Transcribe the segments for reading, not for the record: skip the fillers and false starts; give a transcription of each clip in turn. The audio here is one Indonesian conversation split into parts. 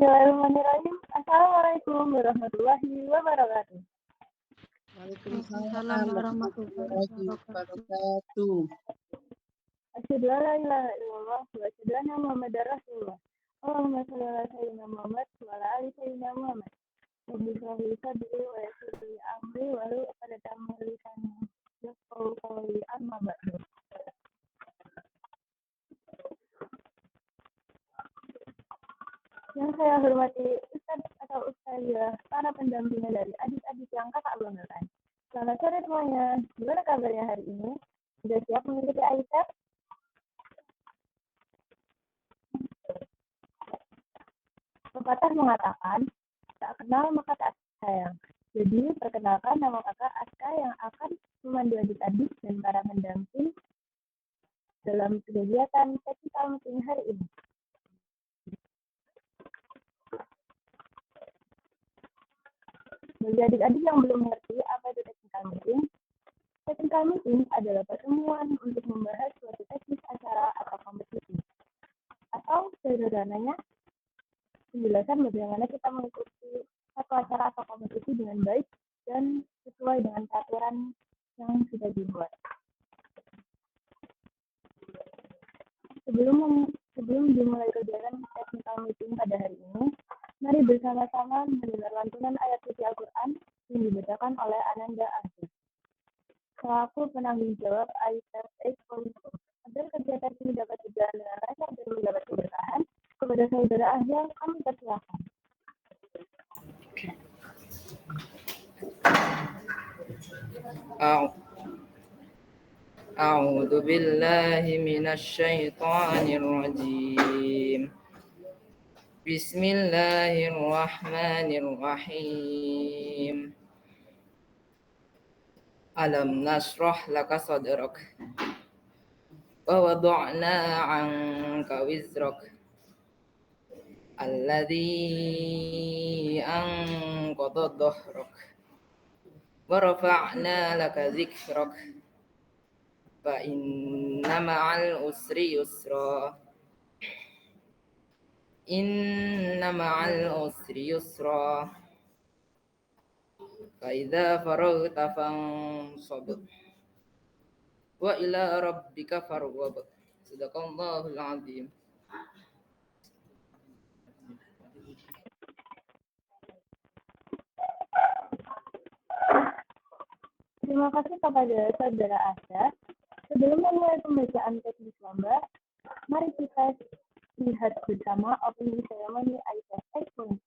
Bismillahirrahmanirrahim. Assalamualaikum warahmatullahi wabarakatuh. Waalaikumsalam warahmatullahi wabarakatuh. Asyhadu an la ilaha illallah wa asyhadu anna Muhammadar Rasulullah. Allahumma shalli ala sayyidina Muhammad wa ala ali sayyidina Muhammad. Rabbi shrah li sadri wa yassir li amri wahlul 'uqdatam min lisani yafqahu qawli amma ba'du. Yang saya hormati Ustaz atau Ustazah, para pendampingnya dari adik-adik yang kakak banggakan. Selamat sore semuanya. Gimana kabarnya hari ini? Sudah siap mengikuti Aisyah? Pepatah mengatakan, tak kenal maka tak sayang. Jadi, perkenalkan nama kakak Aska yang akan memandu adik-adik dan para pendamping dalam kegiatan technical meeting hari ini. Bagi adik-adik yang belum mengerti apa itu technical meeting adalah pertemuan untuk membahas suatu teknis acara atau kompetisi. Atau sederhananya, penjelasan bagaimana kita mengikuti satu acara atau kompetisi dengan baik dan sesuai dengan peraturan yang sudah dibuat. Sebelum dimulai kegiatan technical meeting pada hari ini, mari bersama-sama mendengar lantunan ayat suci Al-Quran yang dibacakan oleh Ananda Aziz. Selaku penanggung jawab Aisyah Expo, agar kegiatan ini dapat berjalan dengan lancar dan mendapat keberkahan, kepada saudara Ahya kami persilakan. أعوذ بالله من الشيطان الرجيم بسم الله الرحمن الرحيم ألم نشرح لك صدرك ووضعنا عنك وزرك الذي أنقض ظهرك ورفعنا لك ذكرك فإن مع العسر يسرا إن مع العسر يسرا فإذا فرغت فانصب وإلى ربك فارغب صدق الله العظيم. Terima kasih kepada saudara Asya. Sebelum memulai pembacaan teknis lomba, mari kita lihat bersama opening ceremony Aisyah Expo.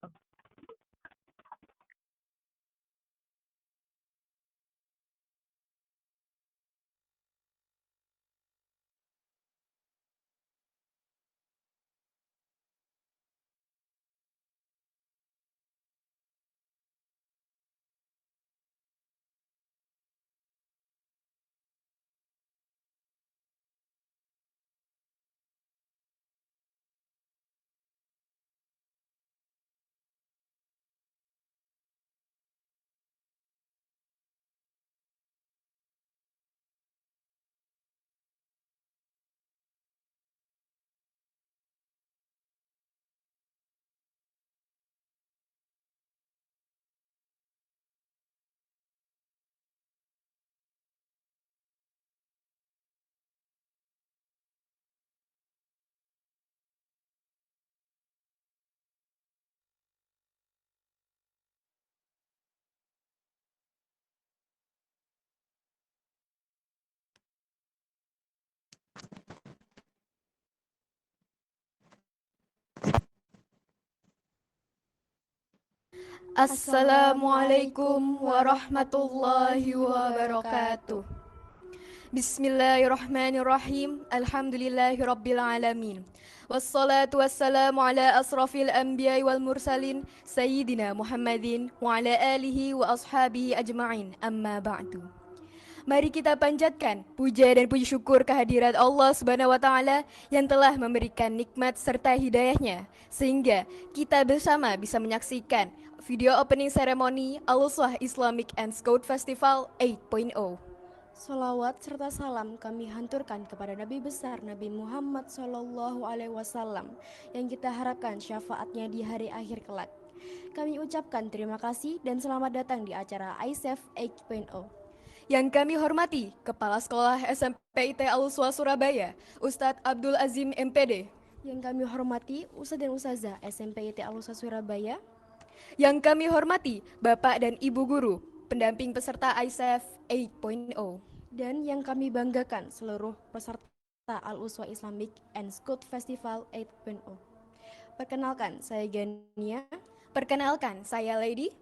Assalamualaikum warahmatullahi wabarakatuh. Bismillahirrahmanirrahim. Alhamdulillahirabbil alamin. Wassalatu wassalamu ala asrafil anbiya'i wal mursalin sayyidina Muhammadin wa ala alihi wa ashabihi ajma'in. Amma ba'du. Mari kita panjatkan puja dan puji syukur kehadirat Allah Subhanahu wa taala yang telah memberikan nikmat serta hidayahnya sehingga kita bersama bisa menyaksikan video opening ceremony Al-Uswah Islamic and Scout Festival 8.0. Salawat serta salam kami hanturkan kepada Nabi besar Nabi Muhammad SAW yang kita harapkan syafaatnya di hari akhir kelak. Kami ucapkan terima kasih dan selamat datang di acara ISEF 8.0. Yang kami hormati Kepala Sekolah SMP IT Al-Uswa Surabaya, Ustadz Abdul Azim MPD. Yang kami hormati Ustadz dan Ustazah SMP IT Al-Uswa Surabaya. Yang kami hormati Bapak dan Ibu Guru, pendamping peserta ISEF 8.0. Dan yang kami banggakan seluruh peserta Al-Uswa Islamic and School Festival 8.0. Perkenalkan, saya Gania. Perkenalkan, saya Lady.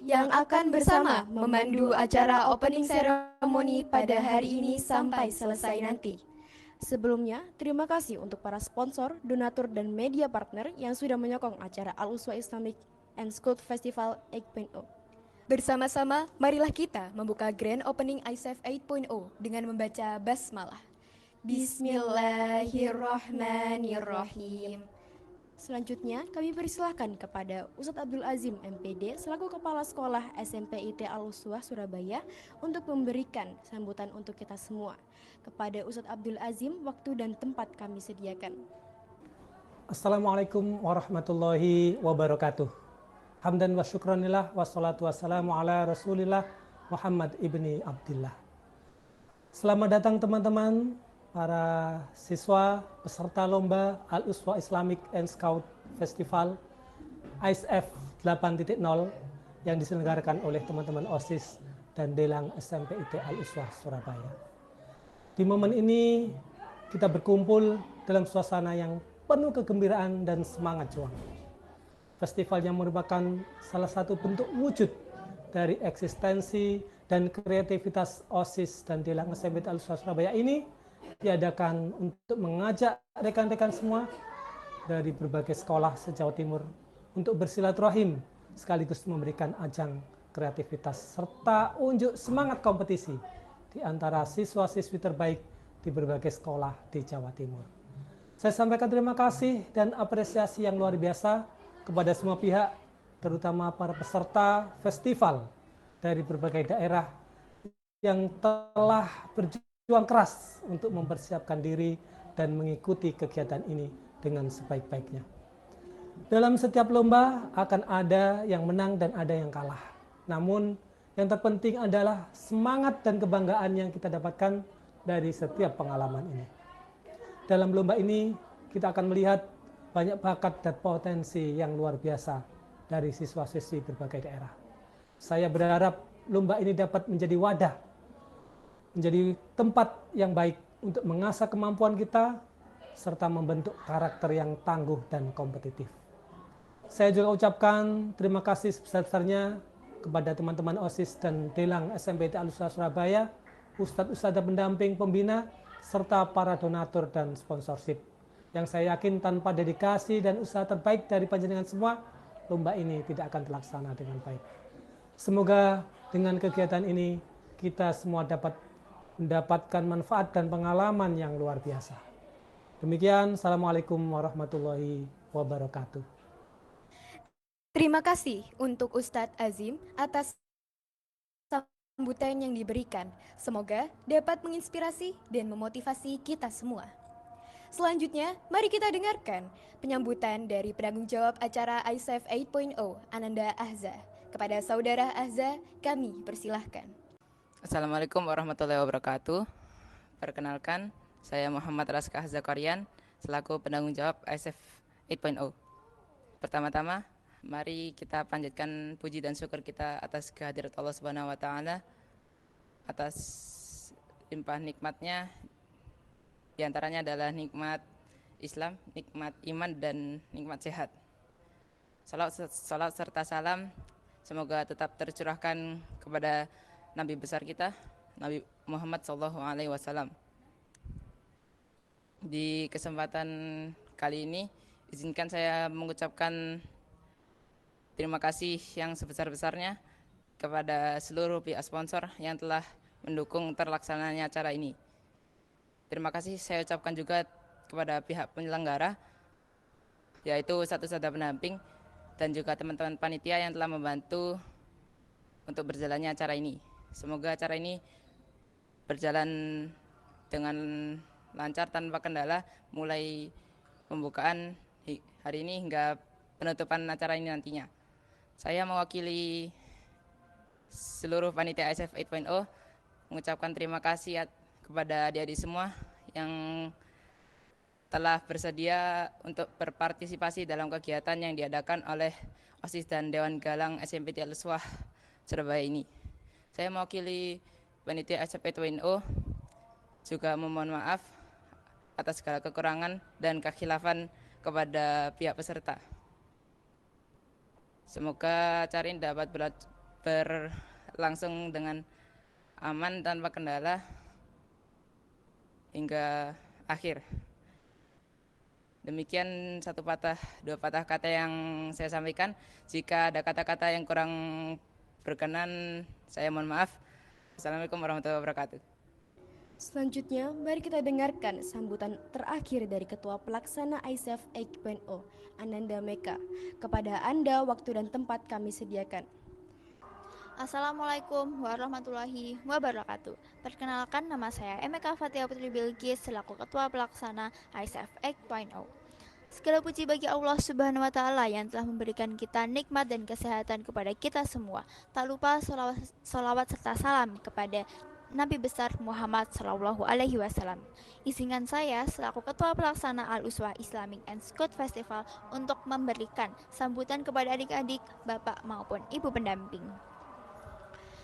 Yang akan bersama memandu acara opening ceremony pada hari ini sampai selesai nanti. Sebelumnya, terima kasih untuk para sponsor, donatur, dan media partner yang sudah menyokong acara Al-Uswa Islamic and School Festival 8.0. Bersama-sama, marilah kita membuka Grand Opening ISEF 8.0 dengan membaca basmalah. Bismillahirrahmanirrahim. Selanjutnya, kami persilahkan kepada Ustadz Abdul Azim MPD selaku Kepala Sekolah SMP IT Al-Uswa Surabaya untuk memberikan sambutan untuk kita semua. Kepada Ustadz Abdul Azim, waktu dan tempat kami sediakan. Assalamualaikum warahmatullahi wabarakatuh. Hamdan wa syukranillah wassalatu wassalamu ala rasulillah Muhammad ibni Abdillah. Selamat datang teman-teman, para siswa peserta lomba Al-Uswa Islamic and Scout Festival ISEF 8.0 yang diselenggarakan oleh teman-teman OSIS dan Delang SMP IT Al-Uswa Surabaya. Di momen ini kita berkumpul dalam suasana yang penuh kegembiraan dan semangat juang. Festival yang merupakan salah satu bentuk wujud dari eksistensi dan kreativitas OSIS dan Delang SMP Al-Uswa Surabaya ini diadakan untuk mengajak rekan-rekan semua dari berbagai sekolah se-Jawa Timur untuk bersilaturahim sekaligus memberikan ajang kreativitas serta unjuk semangat kompetisi di antara siswa-siswi terbaik di berbagai sekolah di Jawa Timur. Saya sampaikan terima kasih dan apresiasi yang luar biasa kepada semua pihak, terutama para peserta festival dari berbagai daerah yang telah berjuang keras untuk mempersiapkan diri dan mengikuti kegiatan ini dengan sebaik-baiknya. Dalam setiap lomba akan ada yang menang dan ada yang kalah. Namun yang terpenting adalah semangat dan kebanggaan yang kita dapatkan dari setiap pengalaman ini. Dalam lomba ini kita akan melihat banyak bakat dan potensi yang luar biasa dari siswa-siswi berbagai daerah. Saya berharap lomba ini dapat menjadi wadah, menjadi tempat yang baik untuk mengasah kemampuan kita, serta membentuk karakter yang tangguh dan kompetitif. Saya juga ucapkan terima kasih sebesar-besarnya kepada teman-teman OSIS dan Delang SMP Al-Uswa Surabaya, Ustadz-Ustadzah pendamping pembina, serta para donatur dan sponsorship. Yang saya yakin tanpa dedikasi dan usaha terbaik dari panjenengan semua, lomba ini tidak akan terlaksana dengan baik. Semoga dengan kegiatan ini kita semua dapat mendapatkan manfaat dan pengalaman yang luar biasa. Demikian, Assalamualaikum warahmatullahi wabarakatuh. Terima kasih untuk Ustadz Azim atas sambutan yang diberikan. Semoga dapat menginspirasi dan memotivasi kita semua. Selanjutnya, mari kita dengarkan penyambutan dari penanggung jawab acara ISEF 8.0, Ananda Ahza. Kepada Saudara Ahza, kami persilahkan. Assalamualaikum warahmatullahi wabarakatuh. Perkenalkan, saya Muhammad Raska Zakarian selaku penanggung jawab ISEF 8.0. Pertama-tama, mari kita panjatkan puji dan syukur kita atas kehadirat Allah Subhanahu wa taala atas limpah nikmatnya. Di antaranya adalah nikmat Islam, nikmat iman, dan nikmat sehat. Salat serta salam semoga tetap tercurahkan kepada Nabi besar kita, Nabi Muhammad SAW. Di kesempatan kali ini, izinkan saya mengucapkan terima kasih yang sebesar-besarnya kepada seluruh pihak sponsor yang telah mendukung terlaksananya acara ini. Terima kasih saya ucapkan juga kepada pihak penyelenggara, yaitu Ustadz-Ustadzah pendamping dan juga teman-teman panitia yang telah membantu untuk berjalannya acara ini. Semoga acara ini berjalan dengan lancar tanpa kendala mulai pembukaan hari ini hingga penutupan acara ini nantinya. Saya mewakili seluruh panitia ISF 8.0 mengucapkan terima kasih kepada adik-adik semua yang telah bersedia untuk berpartisipasi dalam kegiatan yang diadakan oleh OSIS dan Dewan Galang SMPT Al-Uswah Surabaya ini. Saya mewakili panitia ISF 8.0 juga memohon maaf atas segala kekurangan dan kekhilafan kepada pihak peserta. Semoga acara ini dapat berlangsung dengan aman tanpa kendala hingga akhir. Demikian dua patah kata yang saya sampaikan. Jika ada kata-kata yang kurang berkenan, saya mohon maaf. Assalamualaikum warahmatullahi wabarakatuh. Selanjutnya, mari kita dengarkan sambutan terakhir dari Ketua Pelaksana ISF 8.0, Ananda Meka. Kepada Anda, waktu dan tempat kami sediakan. Assalamualaikum warahmatullahi wabarakatuh. Perkenalkan, nama saya Emeka Fatia Putri Bilqis selaku Ketua Pelaksana ISF 8.0. Segala puji bagi Allah Subhanahu wa Ta'ala yang telah memberikan kita nikmat dan kesehatan kepada kita semua. Tak lupa salawat serta salam kepada Nabi besar Muhammad Sallallahu Alaihi Wasallam. Izinkan saya selaku Ketua Pelaksana Al-Uswah Islamic and Scout Festival untuk memberikan sambutan kepada adik-adik, bapak maupun ibu pendamping.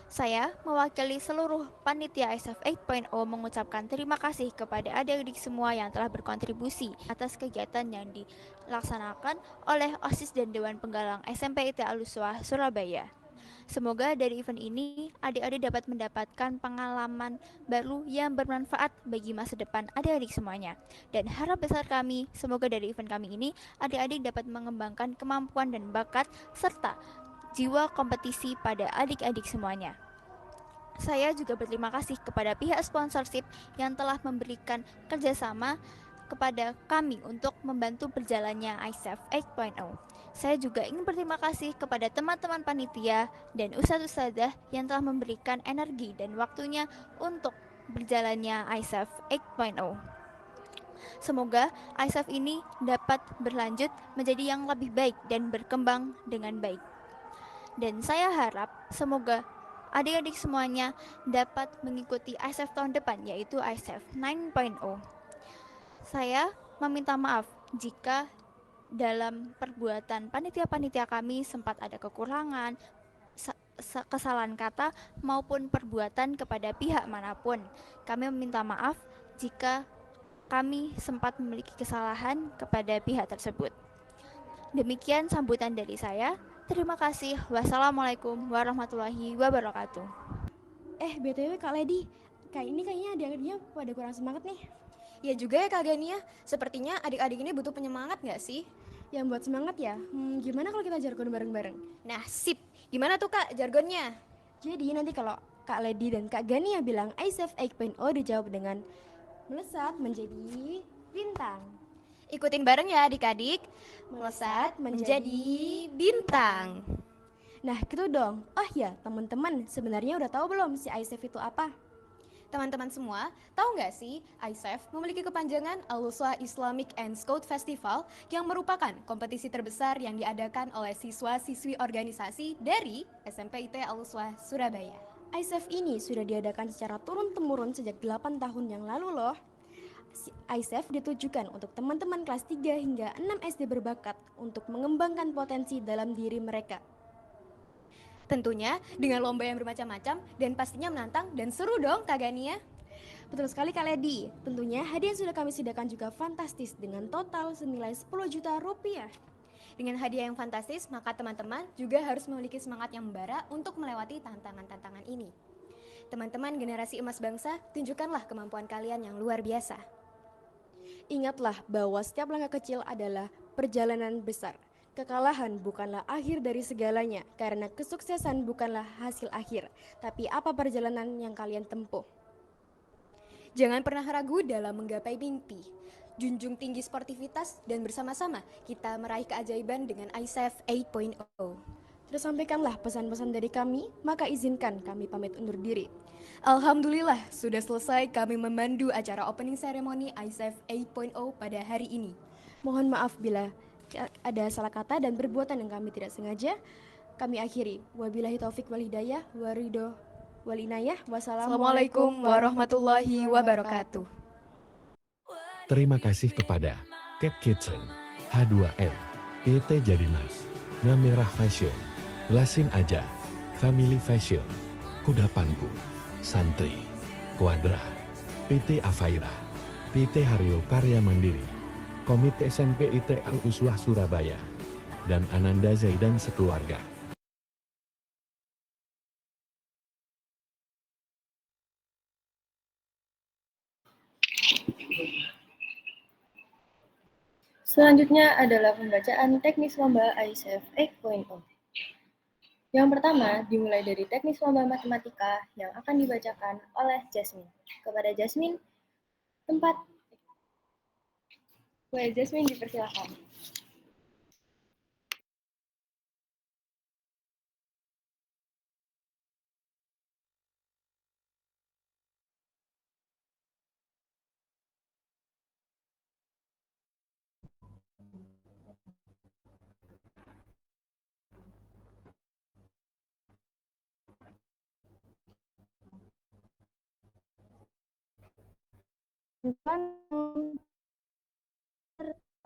Saya mewakili seluruh panitia ISF 8.0 mengucapkan terima kasih kepada adik-adik semua yang telah berkontribusi atas kegiatan yang dilaksanakan oleh OSIS dan Dewan Penggalang SMPT Al-Uswah Surabaya. Semoga dari event ini adik-adik dapat mendapatkan pengalaman baru yang bermanfaat bagi masa depan adik-adik semuanya. Dan harap besar kami, semoga dari event kami ini adik-adik dapat mengembangkan kemampuan dan bakat serta jiwa kompetisi pada adik-adik semuanya. Saya juga berterima kasih kepada pihak sponsorship yang telah memberikan kerjasama kepada kami untuk membantu berjalannya ISF 8.0. Saya juga ingin berterima kasih kepada teman-teman panitia dan ustadz-ustadzah yang telah memberikan energi dan waktunya untuk berjalannya ISF 8.0. Semoga ISF ini dapat berlanjut menjadi yang lebih baik dan berkembang dengan baik. Dan saya harap semoga adik-adik semuanya dapat mengikuti ISF tahun depan, yaitu ISF 9.0. Saya meminta maaf jika dalam perbuatan panitia-panitia kami sempat ada kekurangan, kesalahan kata maupun perbuatan kepada pihak manapun. Kami meminta maaf jika kami sempat memiliki kesalahan kepada pihak tersebut. Demikian sambutan dari saya. Terima kasih. Wassalamualaikum warahmatullahi wabarakatuh. BTW Kak Lady, kayaknya adik-adiknya pada kurang semangat nih. Ya juga ya Kak Gania, sepertinya adik-adik ini butuh penyemangat gak sih? Yang buat semangat ya, gimana kalau kita jargon bareng-bareng? Nah sip, gimana tuh Kak jargonnya? Jadi nanti kalau Kak Lady dan Kak Gania bilang ISF 8.0 dijawab dengan melesat menjadi bintang. Ikutin bareng ya adik-adik, melesat menjadi bintang. Nah gitu dong. Oh ya teman-teman, sebenarnya udah tahu belum si ISF itu apa? Teman-teman semua, tahu nggak sih ISF memiliki kepanjangan Al-Uswah Islamic and Scout Festival yang merupakan kompetisi terbesar yang diadakan oleh siswa-siswi organisasi dari SMPT Al-Uswah Surabaya. ISF ini sudah diadakan secara turun-temurun sejak 8 tahun yang lalu loh. ISF ditujukan untuk teman-teman kelas 3 hingga 6 SD berbakat untuk mengembangkan potensi dalam diri mereka. Tentunya dengan lomba yang bermacam-macam dan pastinya menantang dan seru dong Kak Gania. Betul sekali Kak Lady, tentunya hadiah yang sudah kami sediakan juga fantastis dengan total senilai 10 juta rupiah. Dengan hadiah yang fantastis, maka teman-teman juga harus memiliki semangat yang membara untuk melewati tantangan-tantangan ini. Teman-teman generasi emas bangsa, tunjukkanlah kemampuan kalian yang luar biasa. Ingatlah bahwa setiap langkah kecil adalah perjalanan besar. Kekalahan bukanlah akhir dari segalanya, karena kesuksesan bukanlah hasil akhir, tapi apa perjalanan yang kalian tempuh. Jangan pernah ragu dalam menggapai mimpi. Junjung tinggi sportivitas dan bersama-sama kita meraih keajaiban dengan ISF 8.0. Tersampaikanlah pesan-pesan dari kami, maka izinkan kami pamit undur diri. Alhamdulillah, sudah selesai kami memandu acara opening ceremony ISEF 8.0 pada hari ini. Mohon maaf bila ada salah kata dan perbuatan yang kami tidak sengaja. Kami akhiri. Wabillahi taufik wal hidayah, waridho wal inayah. Wassalamualaikum warahmatullahi wabarakatuh. Terima kasih kepada Cap Kitchen, H2M, PT Jadimas, Ngamerah Fashion, Lasin Aja, Family Fashion, Kudapanku, Santri, Quadra, PT Afaira, PT Haryo Karya Mandiri, Komite SMP ITL Uswah Surabaya, dan Ananda Zaidan sekeluarga. Selanjutnya adalah pembacaan teknis lomba ISEF 8.0. Yang pertama dimulai dari teknis lomba matematika yang akan dibacakan oleh Jasmine. Kepada Jasmine, tempat. Jasmine dipersilakan.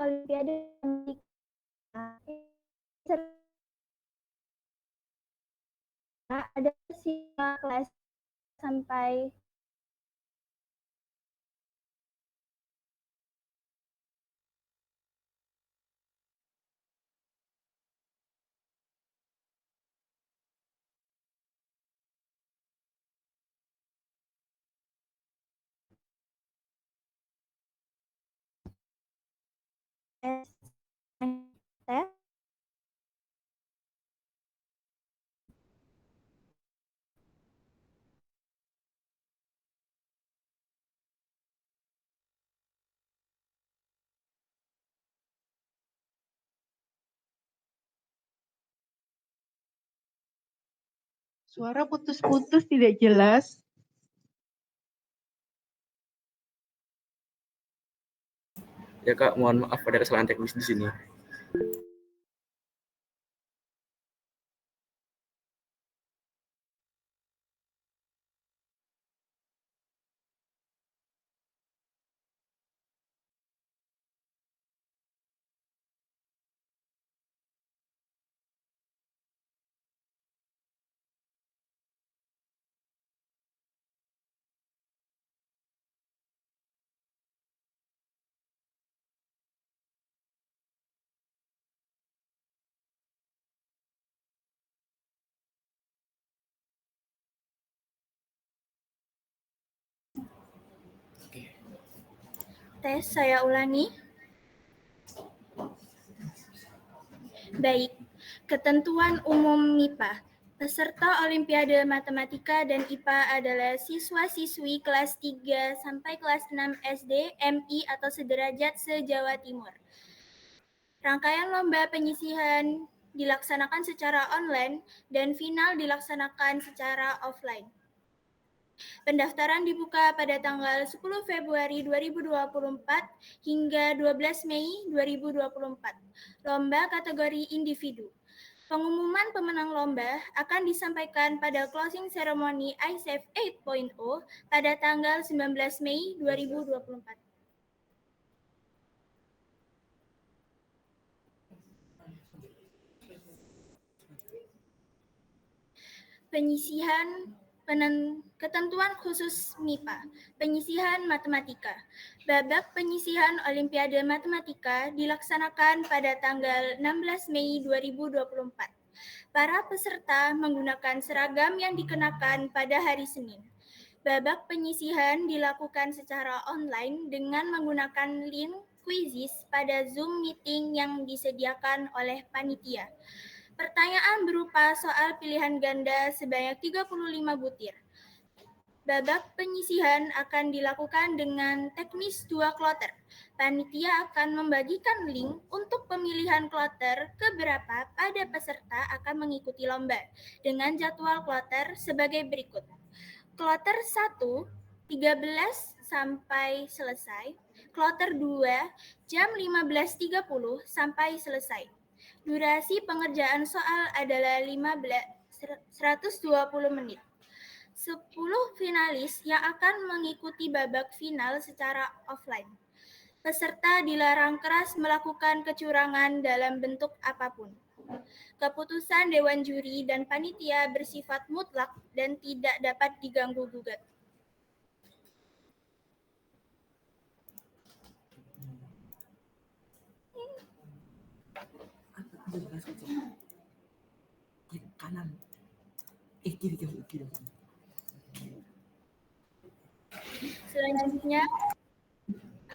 Olimpiade ada siswa kelas sampai SMP. Suara putus-putus tidak jelas. Ya Kak, mohon maaf ada kesalahan teknis di sini. Tes, saya ulangi. Baik, ketentuan umum MIPA. Peserta Olimpiade Matematika dan IPA adalah siswa-siswi kelas 3 sampai kelas 6 SD, MI atau sederajat se-Jawa Timur. Rangkaian lomba penyisihan dilaksanakan secara online dan final dilaksanakan secara offline. Pendaftaran dibuka pada tanggal 10 Februari 2024 hingga 12 Mei 2024. Lomba kategori individu. Pengumuman pemenang lomba akan disampaikan pada closing ceremony ISEF 8.0 pada tanggal 19 Mei 2024. Penyisihan ketentuan khusus MIPA, penyisihan matematika. Babak penyisihan Olimpiade Matematika dilaksanakan pada tanggal 16 Mei 2024. Para peserta menggunakan seragam yang dikenakan pada hari Senin. Babak penyisihan dilakukan secara online dengan menggunakan link Quizzes pada Zoom meeting yang disediakan oleh panitia. Pertanyaan berupa soal pilihan ganda sebanyak 35 butir. Babak penyisihan akan dilakukan dengan teknis 2 kloter. Panitia akan membagikan link untuk pemilihan kloter keberapa pada peserta akan mengikuti lomba dengan jadwal kloter sebagai berikut. Kloter 1, 13 sampai selesai. Kloter 2, jam 15.30 sampai selesai. Durasi pengerjaan soal adalah 120 menit. 10 finalis yang akan mengikuti babak final secara offline. Peserta dilarang keras melakukan kecurangan dalam bentuk apapun. Keputusan Dewan Juri dan Panitia bersifat mutlak dan tidak dapat diganggu-gugat. Kanan. Kiri. Selanjutnya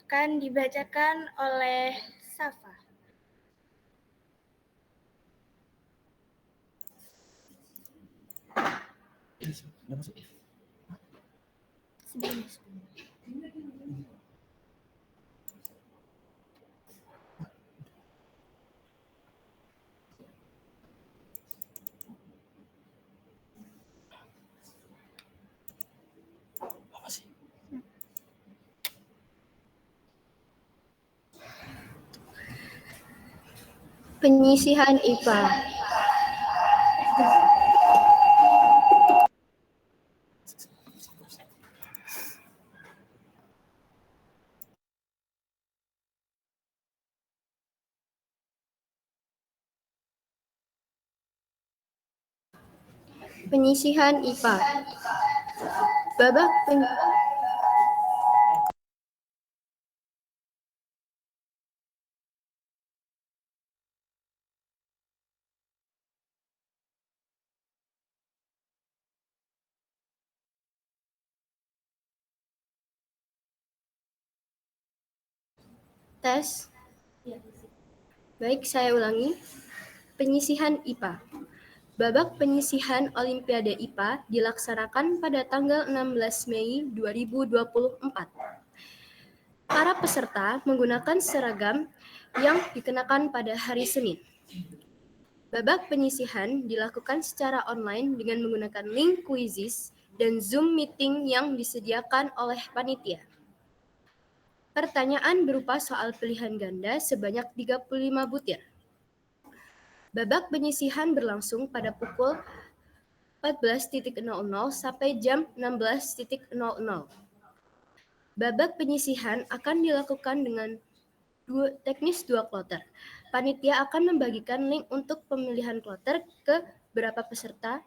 akan dibacakan oleh Safa. Penyisihan IPA. Penyisihan IPA. Babak tes. Baik, saya ulangi. Penyisihan IPA. Babak penyisihan Olimpiade IPA dilaksanakan pada tanggal 16 Mei 2024. Para peserta menggunakan seragam yang dikenakan pada hari Senin. Babak penyisihan dilakukan secara online dengan menggunakan link Quizizz dan Zoom meeting yang disediakan oleh panitia. Pertanyaan berupa soal pilihan ganda sebanyak 35 butir. Babak penyisihan berlangsung pada pukul 14.00 sampai jam 16.00. Babak penyisihan akan dilakukan dengan teknis 2 kloter. Panitia akan membagikan link untuk pemilihan kloter ke beberapa peserta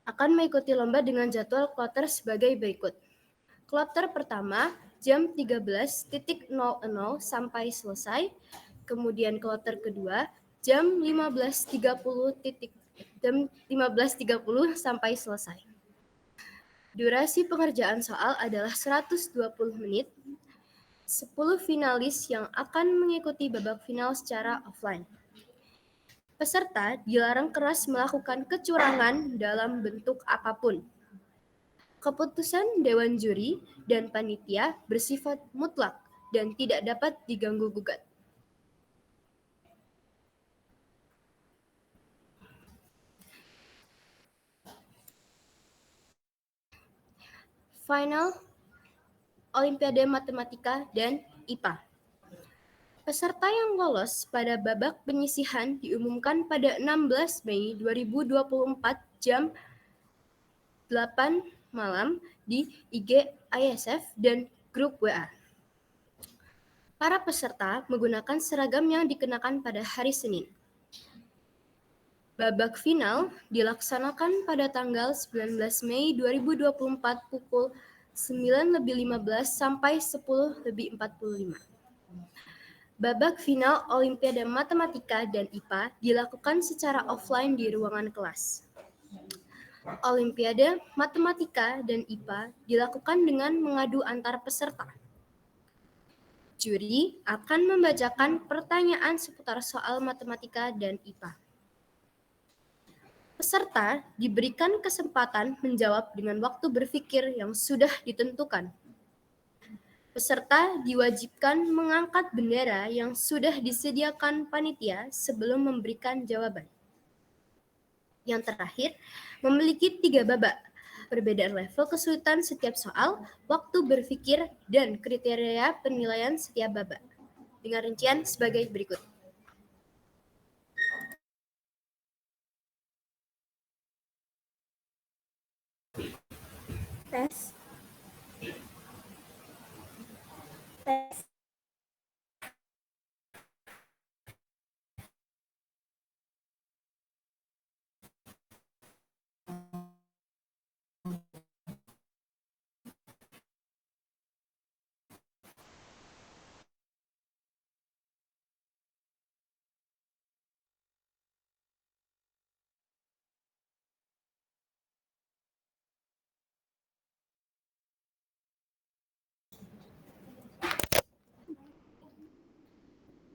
akan mengikuti lomba dengan jadwal kloter sebagai berikut. Kloter pertama jam 13.00 sampai selesai. Kemudian kloter kedua jam 15.30 sampai selesai. Durasi pengerjaan soal adalah 120 menit. 10 finalis yang akan mengikuti babak final secara offline. Peserta dilarang keras melakukan kecurangan dalam bentuk apapun. Keputusan Dewan Juri dan Panitia bersifat mutlak dan tidak dapat diganggu-gugat. Final Olimpiade Matematika dan IPA. Peserta yang lolos pada babak penyisihan diumumkan pada 16 Mei 2024 jam 8 malam di IG ISF dan grup WA. Para peserta menggunakan seragam yang dikenakan pada hari Senin. Babak final dilaksanakan pada tanggal 19 Mei 2024 pukul 9.15 sampai 10.45. Babak final Olimpiade Matematika dan IPA dilakukan secara offline di ruangan kelas. Olimpiade Matematika dan IPA dilakukan dengan mengadu antar peserta. Juri akan membacakan pertanyaan seputar soal matematika dan IPA. Peserta diberikan kesempatan menjawab dengan waktu berpikir yang sudah ditentukan. Peserta diwajibkan mengangkat bendera yang sudah disediakan panitia sebelum memberikan jawaban. Yang terakhir, memiliki 3 babak. Perbedaan level kesulitan setiap soal, waktu berpikir, dan kriteria penilaian setiap babak. Dengan rincian sebagai berikut. Tes. Tes.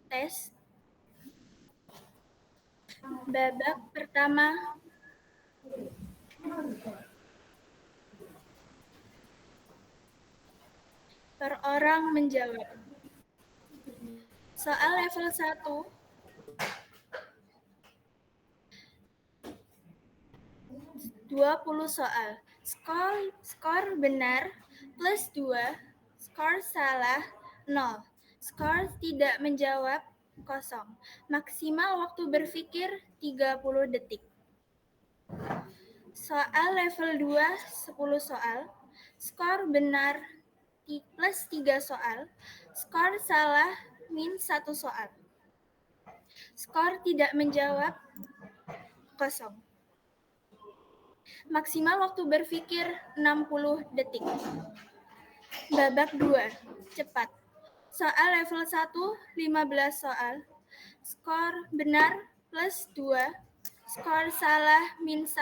Tes. Babak pertama. Per orang menjawab. Soal level 1. soal. Skor benar plus 2, skor salah 0, skor tidak menjawab 0. Maksimal waktu berpikir 30 detik. Soal level 2, 10 soal. Skor benar plus 3 soal, skor salah min 1 soal. Skor tidak menjawab 0. Maksimal waktu berpikir 60 detik. Babak 2, cepat. Soal level 1, 15 soal. Skor benar plus 2, skor salah min 1,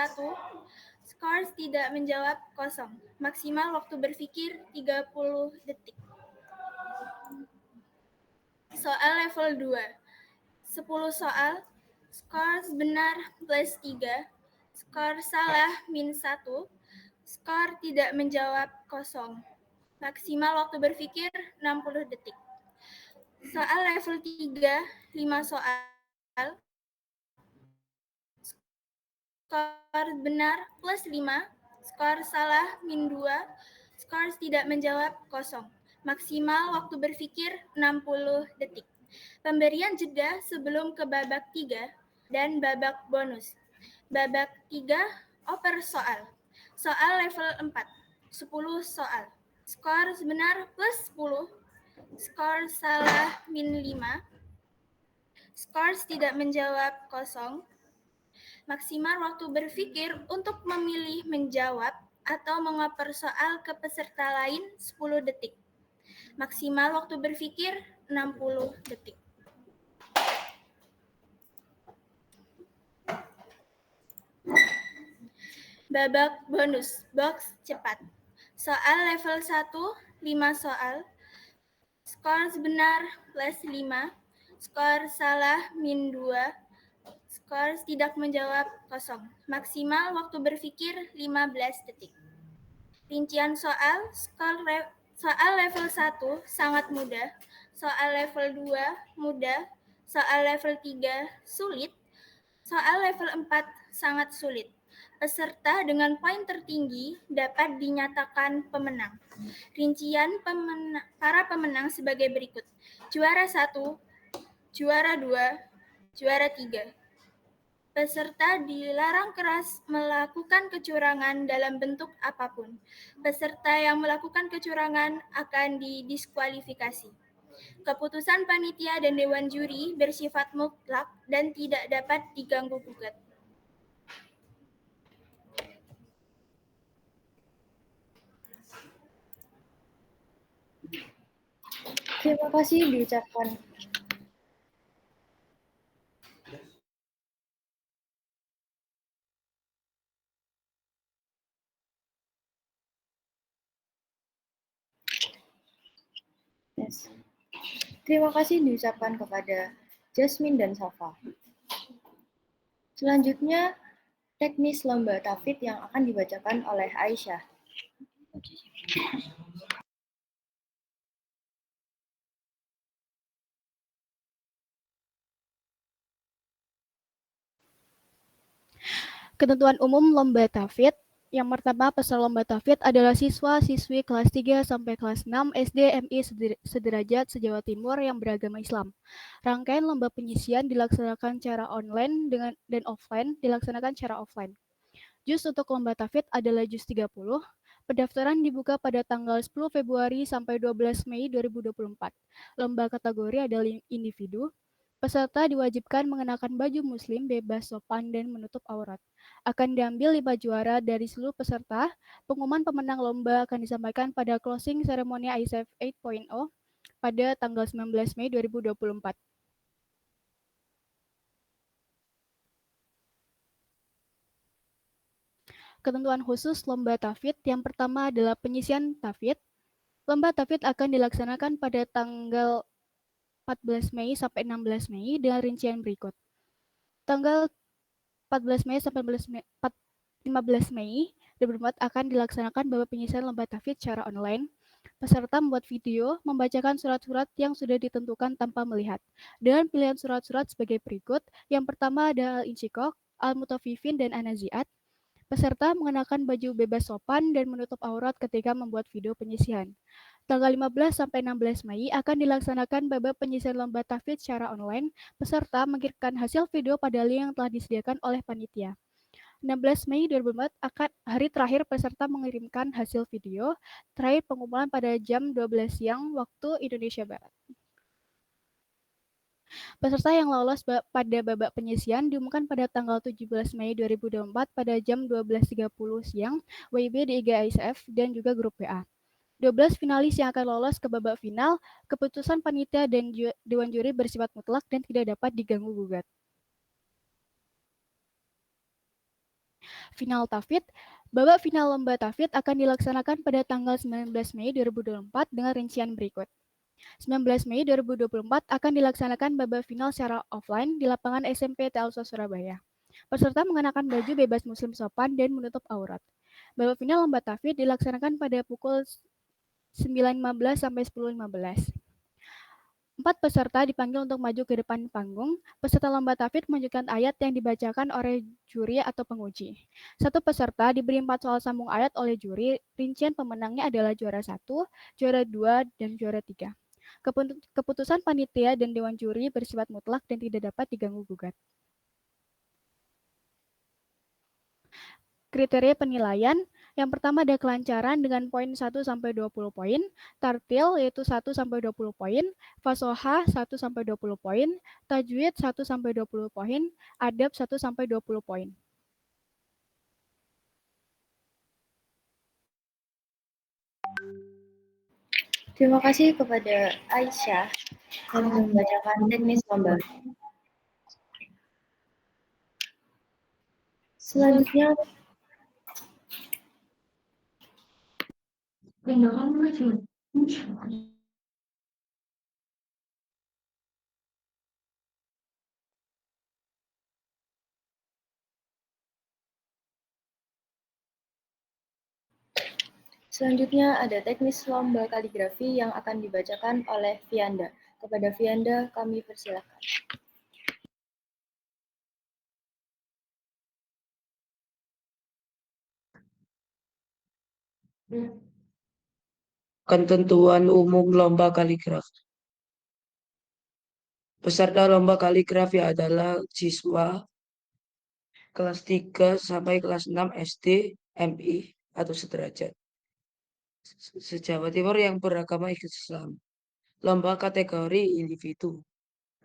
skor tidak menjawab 0. Maksimal waktu berpikir 30 detik. Soal level 2, 10 soal. Skor benar plus 3, skor salah min 1, skor tidak menjawab 0. Maksimal waktu berpikir 60 detik. Soal level 3, 5 soal. Skor benar plus 5, skor salah min 2, skor tidak menjawab 0. Maksimal waktu berpikir 60 detik. Pemberian jeda sebelum ke babak 3 dan babak bonus. Babak 3, oper soal. Soal level 4, 10 soal. Skor benar plus 10, skor salah min 5, skor tidak menjawab 0. Maksimal waktu berpikir untuk memilih menjawab atau mengoper soal ke peserta lain 10 detik. Maksimal waktu berpikir 60 detik. Babak bonus, box cepat. Soal level 1, 5 soal. Skor benar plus 5, skor salah min 2, skor tidak menjawab 0. Maksimal waktu berpikir 15 detik. Rincian soal, soal level 1 sangat mudah, soal level 2 mudah, soal level 3 sulit, soal level 4 sangat sulit. Peserta dengan poin tertinggi dapat dinyatakan pemenang. Rincian para pemenang sebagai berikut. Juara 1, juara 2, juara 3. Peserta dilarang keras melakukan kecurangan dalam bentuk apapun. Peserta yang melakukan kecurangan akan didiskualifikasi. Keputusan panitia dan dewan juri bersifat mutlak dan tidak dapat diganggu-gugat. Terima kasih diucapkan. Yes. Terima kasih diucapkan kepada Jasmine dan Safa. Selanjutnya, teknis lomba tafid yang akan dibacakan oleh Aisyah. Ketentuan umum lomba tafid. Yang pertama, peserta lomba tafid adalah siswa-siswi kelas 3 sampai kelas 6 SD MI Sederajat se-Jawa Timur yang beragama Islam. Rangkaian lomba penyisian dilaksanakan secara online dan offline dilaksanakan secara offline. Juz untuk lomba tafid adalah juz 30. Pendaftaran dibuka pada tanggal 10 Februari sampai 12 Mei 2024. Lomba kategori adalah individu. Peserta diwajibkan mengenakan baju muslim bebas sopan dan menutup aurat. Akan diambil 5 juara dari seluruh peserta. Pengumuman pemenang lomba akan disampaikan pada closing ceremony ISEF 8.0 pada tanggal 19 Mei 2024. Ketentuan khusus lomba tafid. Yang pertama adalah penyisian tafid. Lomba tafid akan dilaksanakan pada tanggal 14 Mei sampai 16 Mei dengan rincian berikut. Tanggal 14 Mei sampai 15 Mei 2024 akan dilaksanakan babak penyisian lomba tafid secara online. Peserta membuat video membacakan surat-surat yang sudah ditentukan tanpa melihat. Dengan pilihan surat-surat sebagai berikut. Yang pertama ada Al-Insyikok, Al-Mutafifin, dan An-Nazi'at. Peserta mengenakan baju bebas sopan dan menutup aurat ketika membuat video penyisihan. Tanggal 15 sampai 16 Mei akan dilaksanakan babak penyisihan lomba tafid secara online. Peserta mengirimkan hasil video pada link yang telah disediakan oleh panitia. 16 Mei 2024 akan hari terakhir peserta mengirimkan hasil video. Terakhir pengumpulan pada jam 12 siang waktu Indonesia Barat. Peserta yang lolos pada babak penyisian diumumkan pada tanggal 17 Mei 2024 pada jam 12.30 siang WIB di IG ISF dan juga grup WA. 12 finalis yang akan lolos ke babak final, keputusan panitia dan dewan juri bersifat mutlak dan tidak dapat diganggu-gugat. Final tafid. Babak final lomba tafid akan dilaksanakan pada tanggal 19 Mei 2024 dengan rincian berikut. 19 Mei 2024 akan dilaksanakan babak final secara offline di lapangan SMP Telsa Surabaya. Peserta mengenakan baju bebas muslim sopan dan menutup aurat. Babak final lomba tafid dilaksanakan pada pukul 9.15 sampai 10.15. 4 peserta dipanggil untuk maju ke depan panggung. Peserta lomba tafid menunjukkan ayat yang dibacakan oleh juri atau penguji. 1 peserta diberi 4 soal sambung ayat oleh juri. Rincian pemenangnya adalah juara 1, juara 2, dan juara 3. Keputusan panitia dan dewan juri bersifat mutlak dan tidak dapat diganggu-gugat. Kriteria penilaian. Yang pertama ada kelancaran dengan poin 1 sampai 20 poin, tartil yaitu 1 sampai 20 poin, fasohah 1 sampai 20 poin, tajwid 1 sampai 20 poin, adab 1 sampai 20 poin. Terima kasih kepada Aisyah yang membacakan teknis lomba. Selanjutnya, ada teknis lomba kaligrafi yang akan dibacakan oleh Vianda. Kepada Vianda, kami persilakan. Ketentuan umum lomba kaligrafi. Peserta lomba kaligrafi adalah siswa kelas 3 sampai kelas 6 SD MI atau sederajat se-Jawa Timur yang beragama Islam. Lomba kategori individu.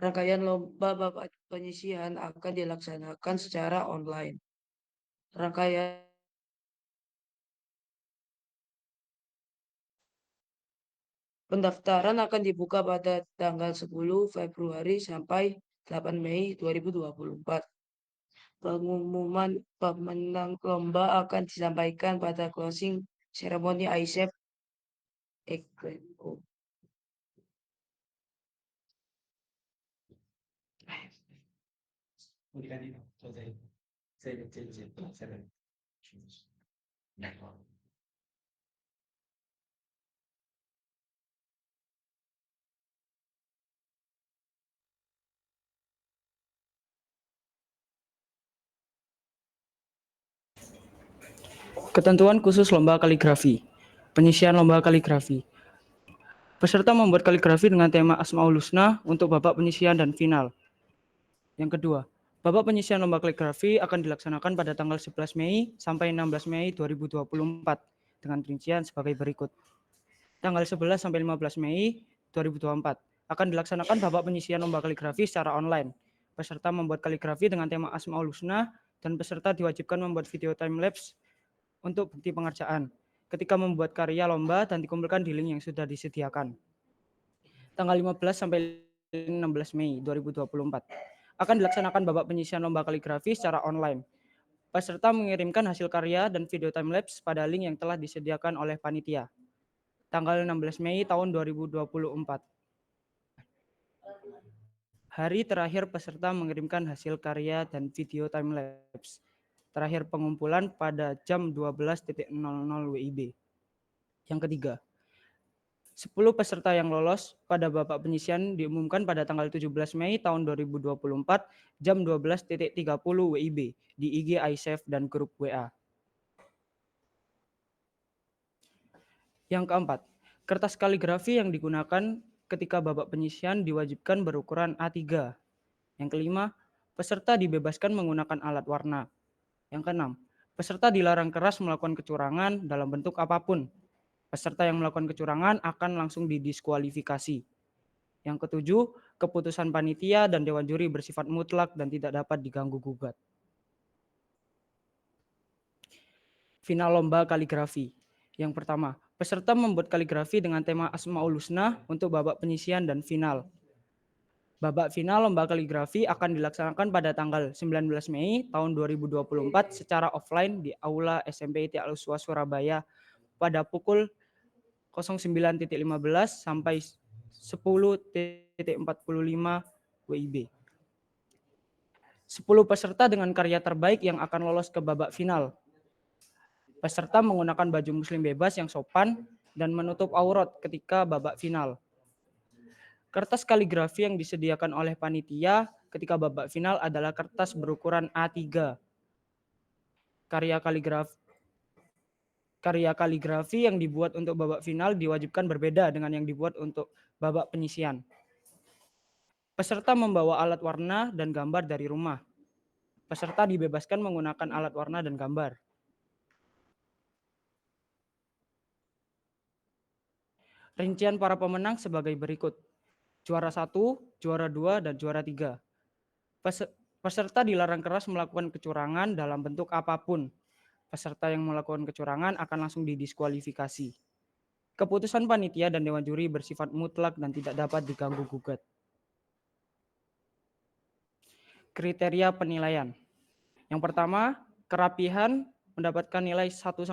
Rangkaian lomba babak penyisihan akan dilaksanakan secara online. Rangkaian pendaftaran akan dibuka pada tanggal 10 Februari sampai 8 Mei 2024. Pengumuman pemenang lomba akan disampaikan pada closing ceremony ISEF 8.0. Ketentuan khusus lomba kaligrafi. Penyisian lomba kaligrafi. Peserta membuat kaligrafi dengan tema Asmaul Husna untuk babak penyisian dan final. Yang kedua, babak penyisian lomba kaligrafi akan dilaksanakan pada tanggal 11 Mei sampai 16 Mei 2024 dengan rincian sebagai berikut. Tanggal 11 sampai 15 Mei 2024 akan dilaksanakan babak penyisian lomba kaligrafi secara online. Peserta membuat kaligrafi dengan tema Asmaul Husna dan peserta diwajibkan membuat video time lapse untuk bukti pengerjaan ketika membuat karya lomba dan dikumpulkan di link yang sudah disediakan. Tanggal 15 sampai 16 Mei 2024 akan dilaksanakan babak penyisian lomba kaligrafi secara online. Peserta mengirimkan hasil karya dan video time lapse pada link yang telah disediakan oleh panitia. Tanggal 16 Mei tahun 2024. Hari terakhir peserta mengirimkan hasil karya dan video time lapse. Terakhir pengumpulan pada jam 12.00 WIB. Yang ketiga, 10 peserta yang lolos pada babak penyisian diumumkan pada tanggal 17 Mei tahun 2024 jam 12.30 WIB di IG ISEF dan grup WA. Yang keempat, kertas kaligrafi yang digunakan ketika babak penyisian diwajibkan berukuran A3. Yang kelima, peserta dibebaskan menggunakan alat warna. Yang keenam, peserta dilarang keras melakukan kecurangan dalam bentuk apapun. Peserta yang melakukan kecurangan akan langsung didiskualifikasi. Yang ketujuh, keputusan panitia dan dewan juri bersifat mutlak dan tidak dapat diganggu-gugat. Final lomba kaligrafi. Yang pertama, peserta membuat kaligrafi dengan tema Asmaul Husna untuk babak penyisian dan final. Babak final lomba kaligrafi akan dilaksanakan pada tanggal 19 Mei tahun 2024 secara offline di Aula SMP IT Al-Uswah Surabaya pada pukul 09.15 sampai 10.45 WIB. 10 peserta dengan karya terbaik yang akan lolos ke babak final. Peserta menggunakan baju muslim bebas yang sopan dan menutup aurat ketika babak final. Kertas kaligrafi yang disediakan oleh panitia ketika babak final adalah kertas berukuran A3. Karya kaligrafi yang dibuat untuk babak final diwajibkan berbeda dengan yang dibuat untuk babak penyisian. Peserta membawa alat warna dan gambar dari rumah. Peserta dibebaskan menggunakan alat warna dan gambar. Rincian para pemenang sebagai berikut. Juara 1, juara 2, dan juara 3. Peserta dilarang keras melakukan kecurangan dalam bentuk apapun. Peserta yang melakukan kecurangan akan langsung didiskualifikasi. Keputusan panitia dan dewan juri bersifat mutlak dan tidak dapat diganggu-gugat. Kriteria penilaian. Yang pertama, kerapihan mendapatkan nilai 1-50,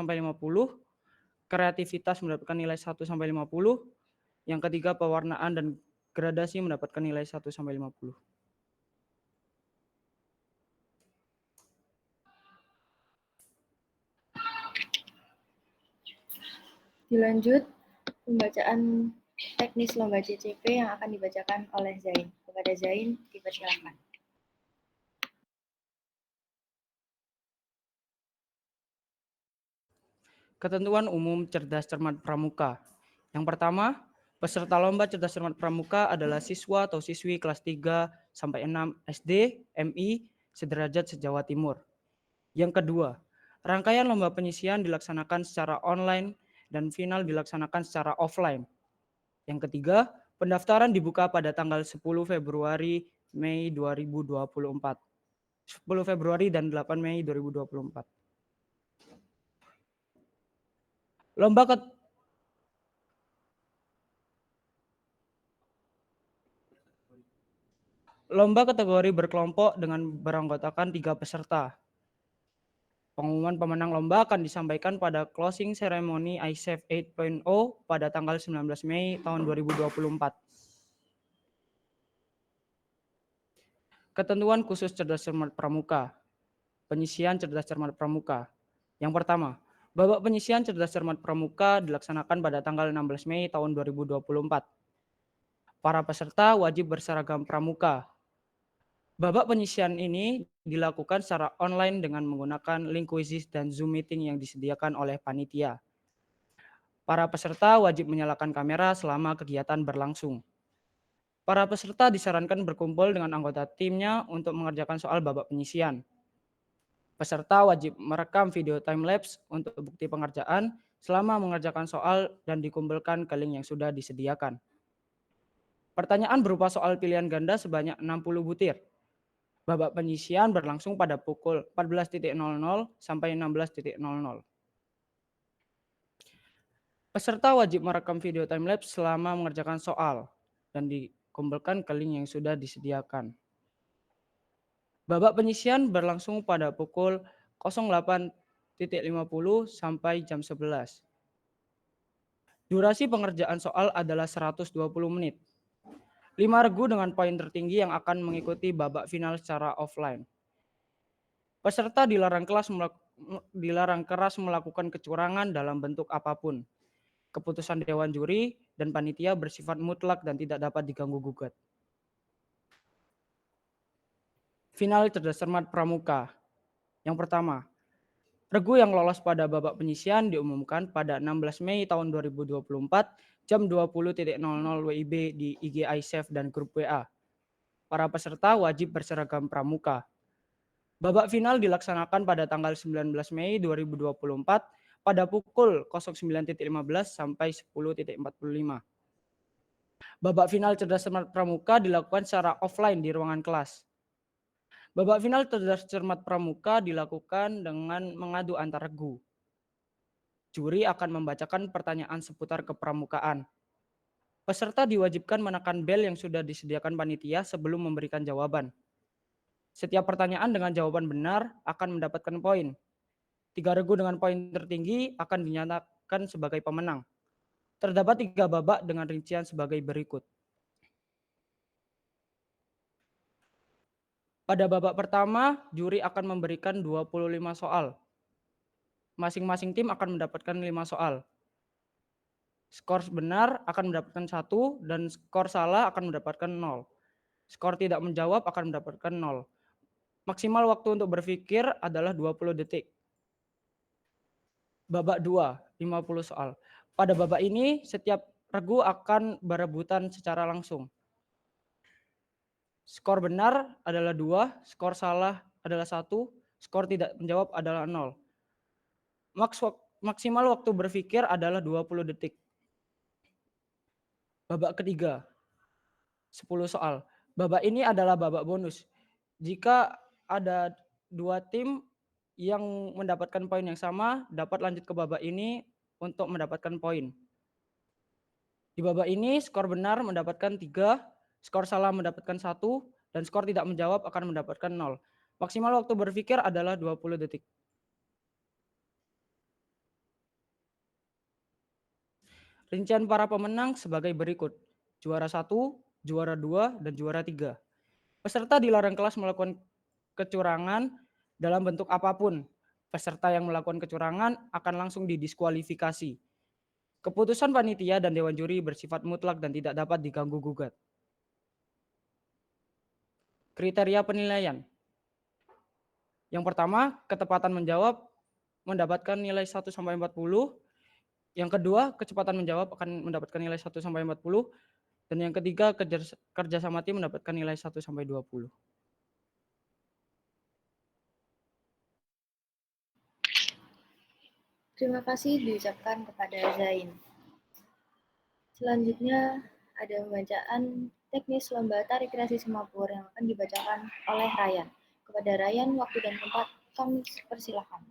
kreativitas mendapatkan nilai 1-50, yang ketiga pewarnaan dan gradasi mendapatkan nilai 1-50. Dilanjut pembacaan teknis lomba CCP yang akan dibacakan oleh Zain. Kepada Zain dipersilakan. Ketentuan umum cerdas cermat pramuka. Yang pertama, peserta lomba cerdas cermat pramuka adalah siswa atau siswi kelas 3 sampai 6 SD, MI, sederajat se-Jawa Timur. Yang kedua, rangkaian lomba penyisian dilaksanakan secara online dan final dilaksanakan secara offline. Yang ketiga, pendaftaran dibuka pada tanggal 10 Februari Mei 2024. 10 Februari dan 8 Mei 2024. Lomba kategori berkelompok dengan beranggotakan 3 peserta. Pengumuman pemenang lomba akan disampaikan pada closing ceremony ISEF 8.0 pada tanggal 19 Mei tahun 2024. Ketentuan khusus cerdas cermat pramuka. penyisian cerdas cermat pramuka. Yang pertama, babak penyisian cerdas cermat pramuka dilaksanakan pada tanggal 16 Mei tahun 2024. Para peserta wajib berseragam pramuka. Babak penyisian ini dilakukan secara online dengan menggunakan link quizzes dan Zoom meeting yang disediakan oleh panitia. Para peserta wajib menyalakan kamera selama kegiatan berlangsung. Para peserta disarankan berkumpul dengan anggota timnya untuk mengerjakan soal babak penyisian. Peserta wajib merekam video time-lapse untuk bukti pengerjaan selama mengerjakan soal dan dikumpulkan ke link yang sudah disediakan. Pertanyaan berupa soal pilihan ganda sebanyak 60 butir. Babak penyisian berlangsung pada pukul 14.00 sampai 16.00. Peserta wajib merekam video time-lapse selama mengerjakan soal dan dikumpulkan ke link yang sudah disediakan. Babak penyisian berlangsung pada pukul 08.50 sampai jam 11. Durasi pengerjaan soal adalah 120 menit. 5 regu dengan poin tertinggi yang akan mengikuti babak final secara offline. Peserta dilarang keras melakukan kecurangan dalam bentuk apapun. Keputusan Dewan Juri dan panitia bersifat mutlak dan tidak dapat diganggu-gugat. Final cerdas cermat pramuka. Yang pertama, regu yang lolos pada babak penyisian diumumkan pada 16 Mei tahun 2024 jam 20.00 WIB di IG ISEF dan grup WA. Para peserta wajib berseragam pramuka. Babak final dilaksanakan pada tanggal 19 Mei 2024 pada pukul 09.15 sampai 10.45. Babak final cerdas cermat pramuka dilakukan secara offline di ruangan kelas. Babak final cerdas cermat pramuka dilakukan dengan mengadu antar regu. Juri akan membacakan pertanyaan seputar kepramukaan. Peserta diwajibkan menekan bel yang sudah disediakan panitia sebelum memberikan jawaban. Setiap pertanyaan dengan jawaban benar akan mendapatkan poin. 3 regu dengan poin tertinggi akan dinyatakan sebagai pemenang. Terdapat 3 babak dengan rincian sebagai berikut. Pada babak pertama, juri akan memberikan 25 soal. Masing-masing tim akan mendapatkan 5 soal. Skor benar akan mendapatkan 1 dan skor salah akan mendapatkan 0. Skor tidak menjawab akan mendapatkan 0. Maksimal waktu untuk berpikir adalah 20 detik. Babak 2, 50 soal. Pada babak ini, setiap regu akan berebutan secara langsung. Skor benar adalah 2, skor salah adalah 1, skor tidak menjawab adalah 0. Maksimal waktu berpikir adalah 20 detik. Babak ketiga, 10 soal. Babak ini adalah babak bonus. Jika ada 2 tim yang mendapatkan poin yang sama, dapat lanjut ke babak ini untuk mendapatkan poin. Di babak ini, skor benar mendapatkan 3, skor salah mendapatkan 1, dan skor tidak menjawab akan mendapatkan 0. Maksimal waktu berpikir adalah 20 detik. Rincian para pemenang sebagai berikut. Juara 1, juara 2, dan juara 3. Peserta dilarang kelas melakukan kecurangan dalam bentuk apapun. Peserta yang melakukan kecurangan akan langsung didiskualifikasi. Keputusan panitia dan dewan juri bersifat mutlak dan tidak dapat diganggu-gugat. Kriteria penilaian. Yang pertama, ketepatan menjawab mendapatkan nilai 1 sampai 40. Yang kedua, kecepatan menjawab akan mendapatkan nilai 1 sampai 40. Dan yang ketiga, kerja sama tim mendapatkan nilai 1 sampai 20. Terima kasih diucapkan kepada Zain. Selanjutnya ada pembacaan teknis lomba tari kreasi Semapur yang akan dibacakan oleh Ryan. Kepada Ryan, waktu dan tempat kami persilakan.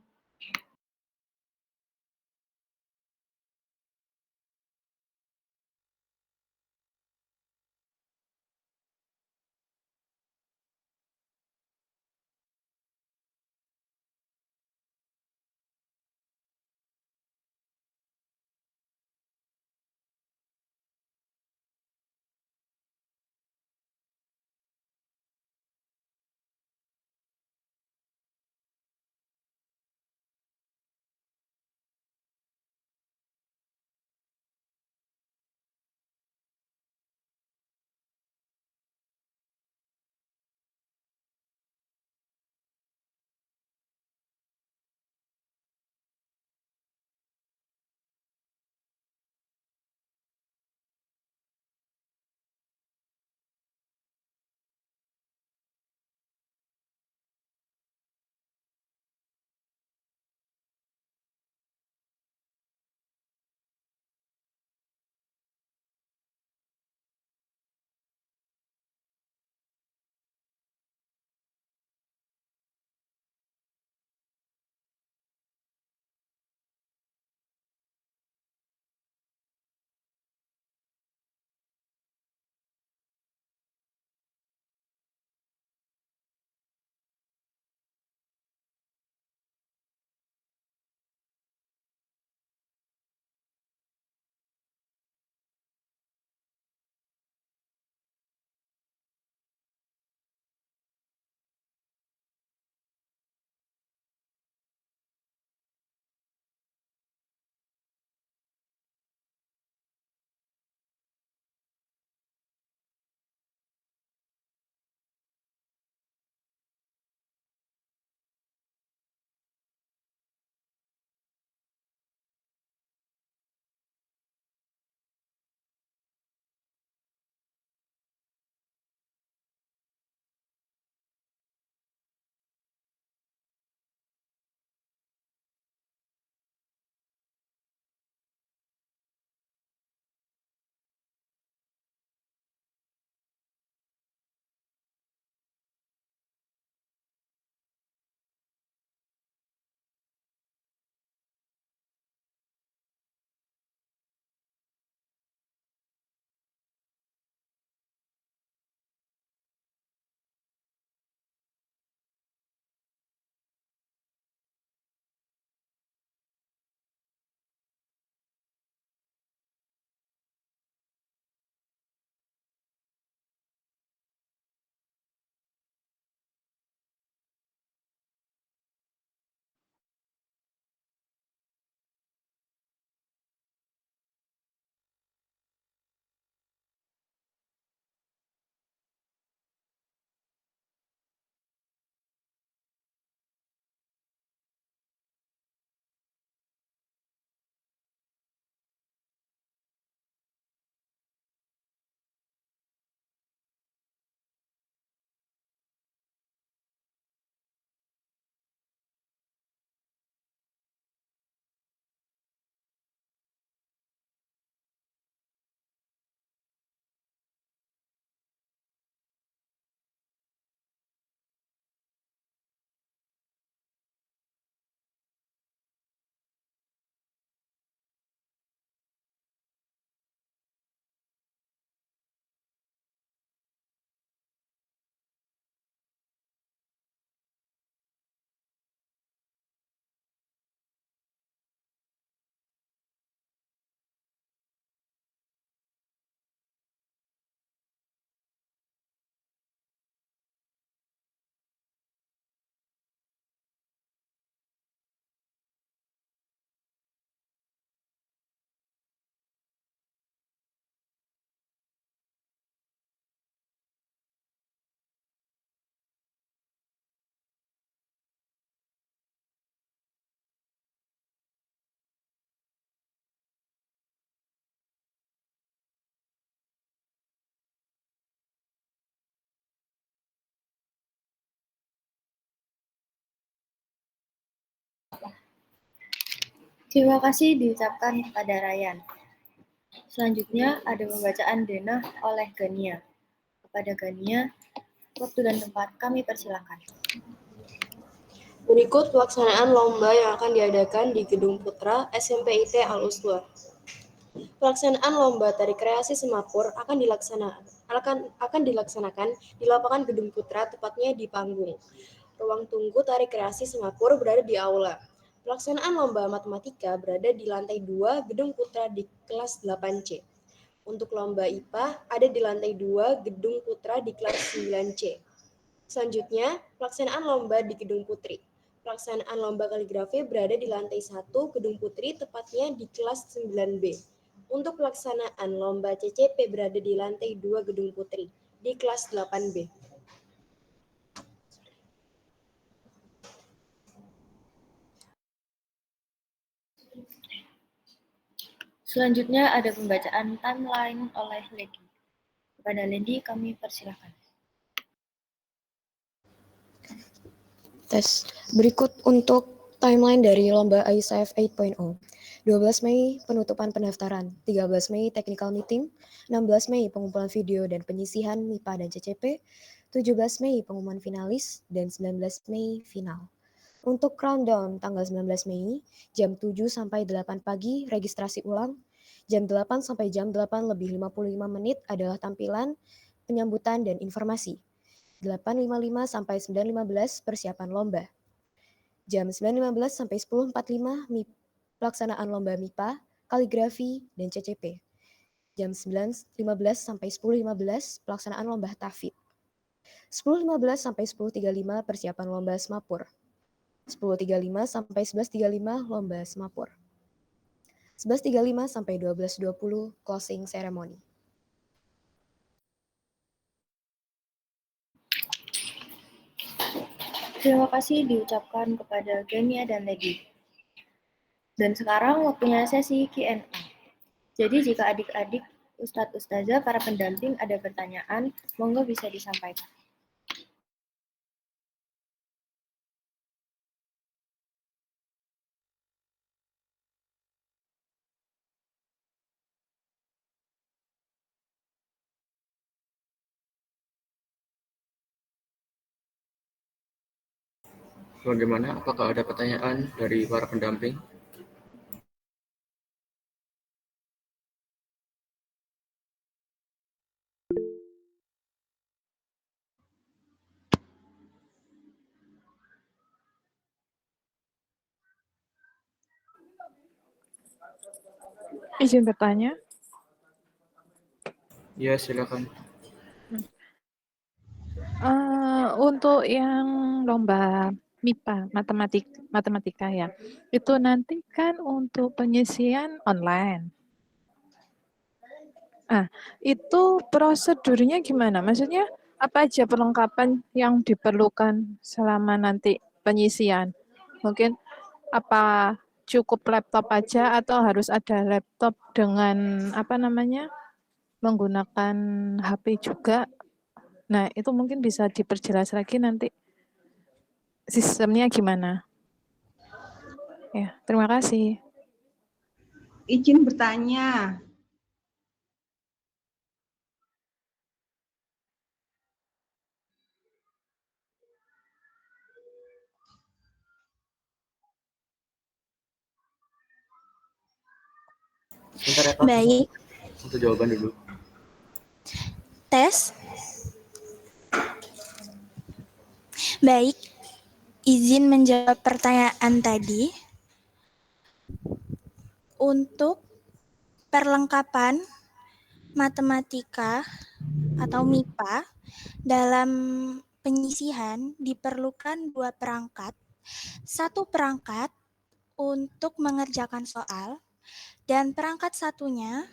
Terima kasih diucapkan kepada Ryan. Selanjutnya ada pembacaan denah oleh Gania. Kepada Gania, waktu dan tempat kami persilakan. Berikut pelaksanaan lomba yang akan diadakan di Gedung Putra SMP IT Al-Uswa. Pelaksanaan lomba tari kreasi Semapur akan dilaksanakan di lapangan Gedung Putra, tepatnya di panggung. Ruang tunggu tari kreasi Semapur berada di aula. Pelaksanaan lomba matematika berada di lantai 2 Gedung Putra di kelas 8C. Untuk lomba IPA ada di lantai 2 Gedung Putra di kelas 9C. Selanjutnya, pelaksanaan lomba di Gedung Putri. Pelaksanaan lomba kaligrafi berada di lantai 1 Gedung Putri, tepatnya di kelas 9B. Untuk pelaksanaan lomba CCP berada di lantai 2 Gedung Putri, di kelas 8B. Selanjutnya ada pembacaan timeline oleh Lady. Kepada Lady kami persilakan. Tes. Berikut untuk timeline dari lomba ISF 8.0. 12 Mei penutupan pendaftaran, 13 Mei technical meeting, 16 Mei pengumpulan video dan penyisihan MIPA dan CCP, 17 Mei pengumuman finalis, dan 19 Mei final. Untuk countdown tanggal 19 Mei, jam 7 sampai 8 pagi registrasi ulang, jam 8 sampai jam 8 lebih 55 menit adalah tampilan, penyambutan dan informasi. 8.55 sampai 9.15 persiapan lomba. Jam 9.15 sampai 10.45 pelaksanaan lomba MIPA, kaligrafi, dan CCP. Jam 9.15 sampai 10.15 pelaksanaan lomba tahfidz. 10.15 sampai 10.35 persiapan lomba Semapur. 10.35 sampai 11.35 lomba Semapur. 11.35 sampai 12.20 closing ceremony. Terima kasih diucapkan kepada Gania dan Lady. Dan sekarang waktunya sesi Q&A. Jadi jika adik-adik, Ustadz Ustazah, para pendamping ada pertanyaan, monggo bisa disampaikan. Bagaimana? Apakah ada pertanyaan dari para pendamping? Izin bertanya. Ya, silakan. Untuk yang lomba MIPA, matematika ya, itu nanti kan untuk pengisian online. Itu prosedurnya gimana? Maksudnya apa aja perlengkapan yang diperlukan selama nanti penyisian? Mungkin apa cukup laptop aja atau harus ada laptop dengan menggunakan HP juga? Nah, itu mungkin bisa diperjelas lagi nanti sistemnya gimana. Ya, terima kasih. Izin bertanya. Sebentar ya, Kak. Baik. Untuk jawaban dulu. Tes. Baik, izin menjawab pertanyaan tadi. Untuk perlengkapan matematika atau MIPA dalam penyisihan diperlukan 2 perangkat. 1 perangkat untuk mengerjakan soal dan perangkat satunya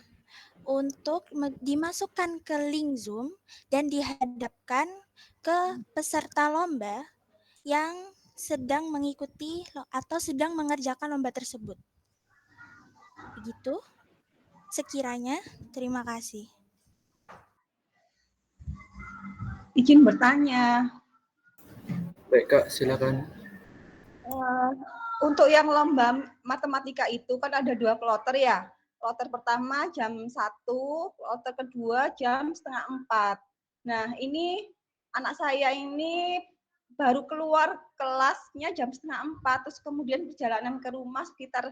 untuk dimasukkan ke link Zoom dan dihadapkan ke peserta lomba yang sedang mengikuti atau sedang mengerjakan lomba tersebut. Begitu sekiranya. Terima kasih. Izin bertanya. Baik, Kak, silakan. untuk yang lomba matematika itu kan ada 2 kloter ya. Kloter pertama jam 1, kloter kedua jam setengah 4. Nah, ini anak saya ini baru keluar kelasnya jam setengah 4, terus kemudian perjalanan ke rumah sekitar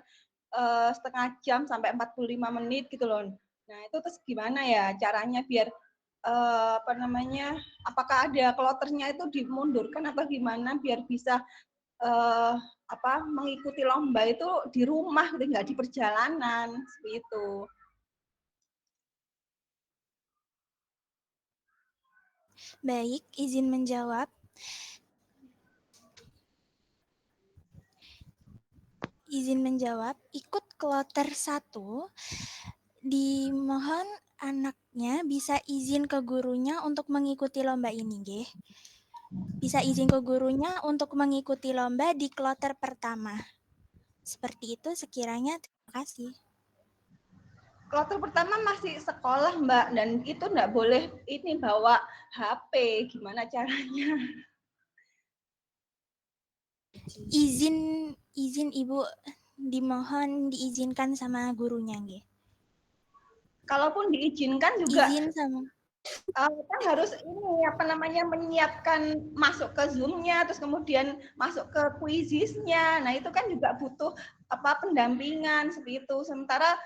setengah jam sampai 45 menit gitu loh. Nah, itu terus gimana ya caranya biar apakah ada kloternya itu dimundurkan apa gimana biar bisa mengikuti lomba itu di rumah, nggak di perjalanan, seperti itu. Baik, izin menjawab. Ikut kloter 1, dimohon anaknya bisa izin ke gurunya untuk mengikuti lomba ini, nggih. Bisa izin ke gurunya untuk mengikuti lomba di kloter pertama. Seperti itu sekiranya, terima kasih. Kloter pertama masih sekolah, Mbak, dan itu nggak boleh ini bawa HP, gimana caranya? Izin Ibu, dimohon diizinkan sama gurunya, nggih. Kalaupun diizinkan juga izin sama kan harus menyiapkan masuk ke Zoom-nya, terus kemudian masuk ke quizisnya. Nah, itu kan juga butuh pendampingan seperti itu. Sementara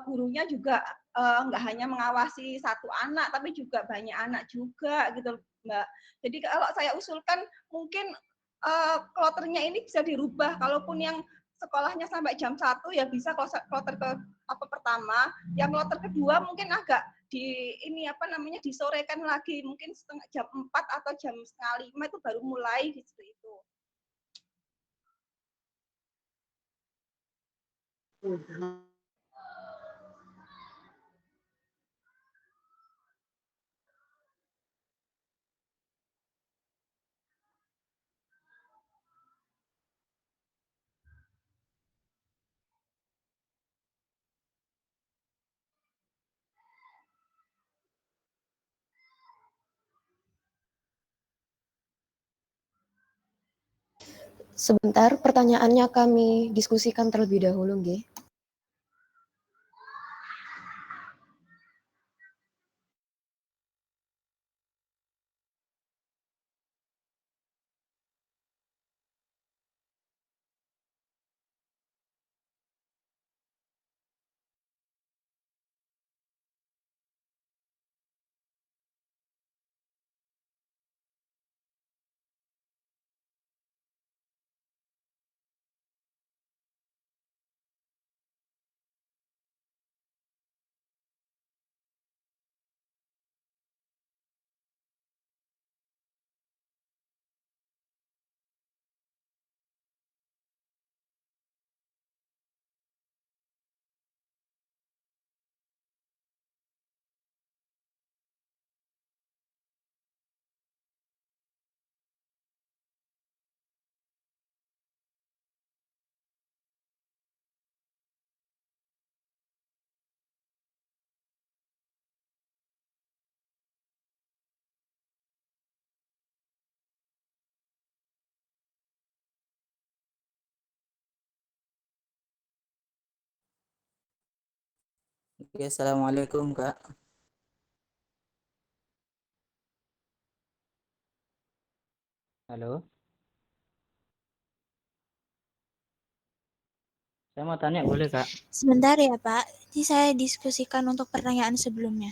gurunya juga nggak hanya mengawasi satu anak, tapi juga banyak anak juga gitu, Mbak. Jadi kalau saya usulkan mungkin kloternya ini bisa dirubah. Kalaupun yang sekolahnya sampai jam 1 ya bisa kloter pertama, yang kloter kedua mungkin agak disorekan lagi, mungkin jam 4 atau jam setengah 5 itu baru mulai seperti itu. Sebentar, pertanyaannya kami diskusikan terlebih dahulu, nggih. Oke, assalamualaikum Kak. Halo. Saya mau tanya boleh Kak? Sebentar ya Pak, ini saya diskusikan untuk pertanyaan sebelumnya.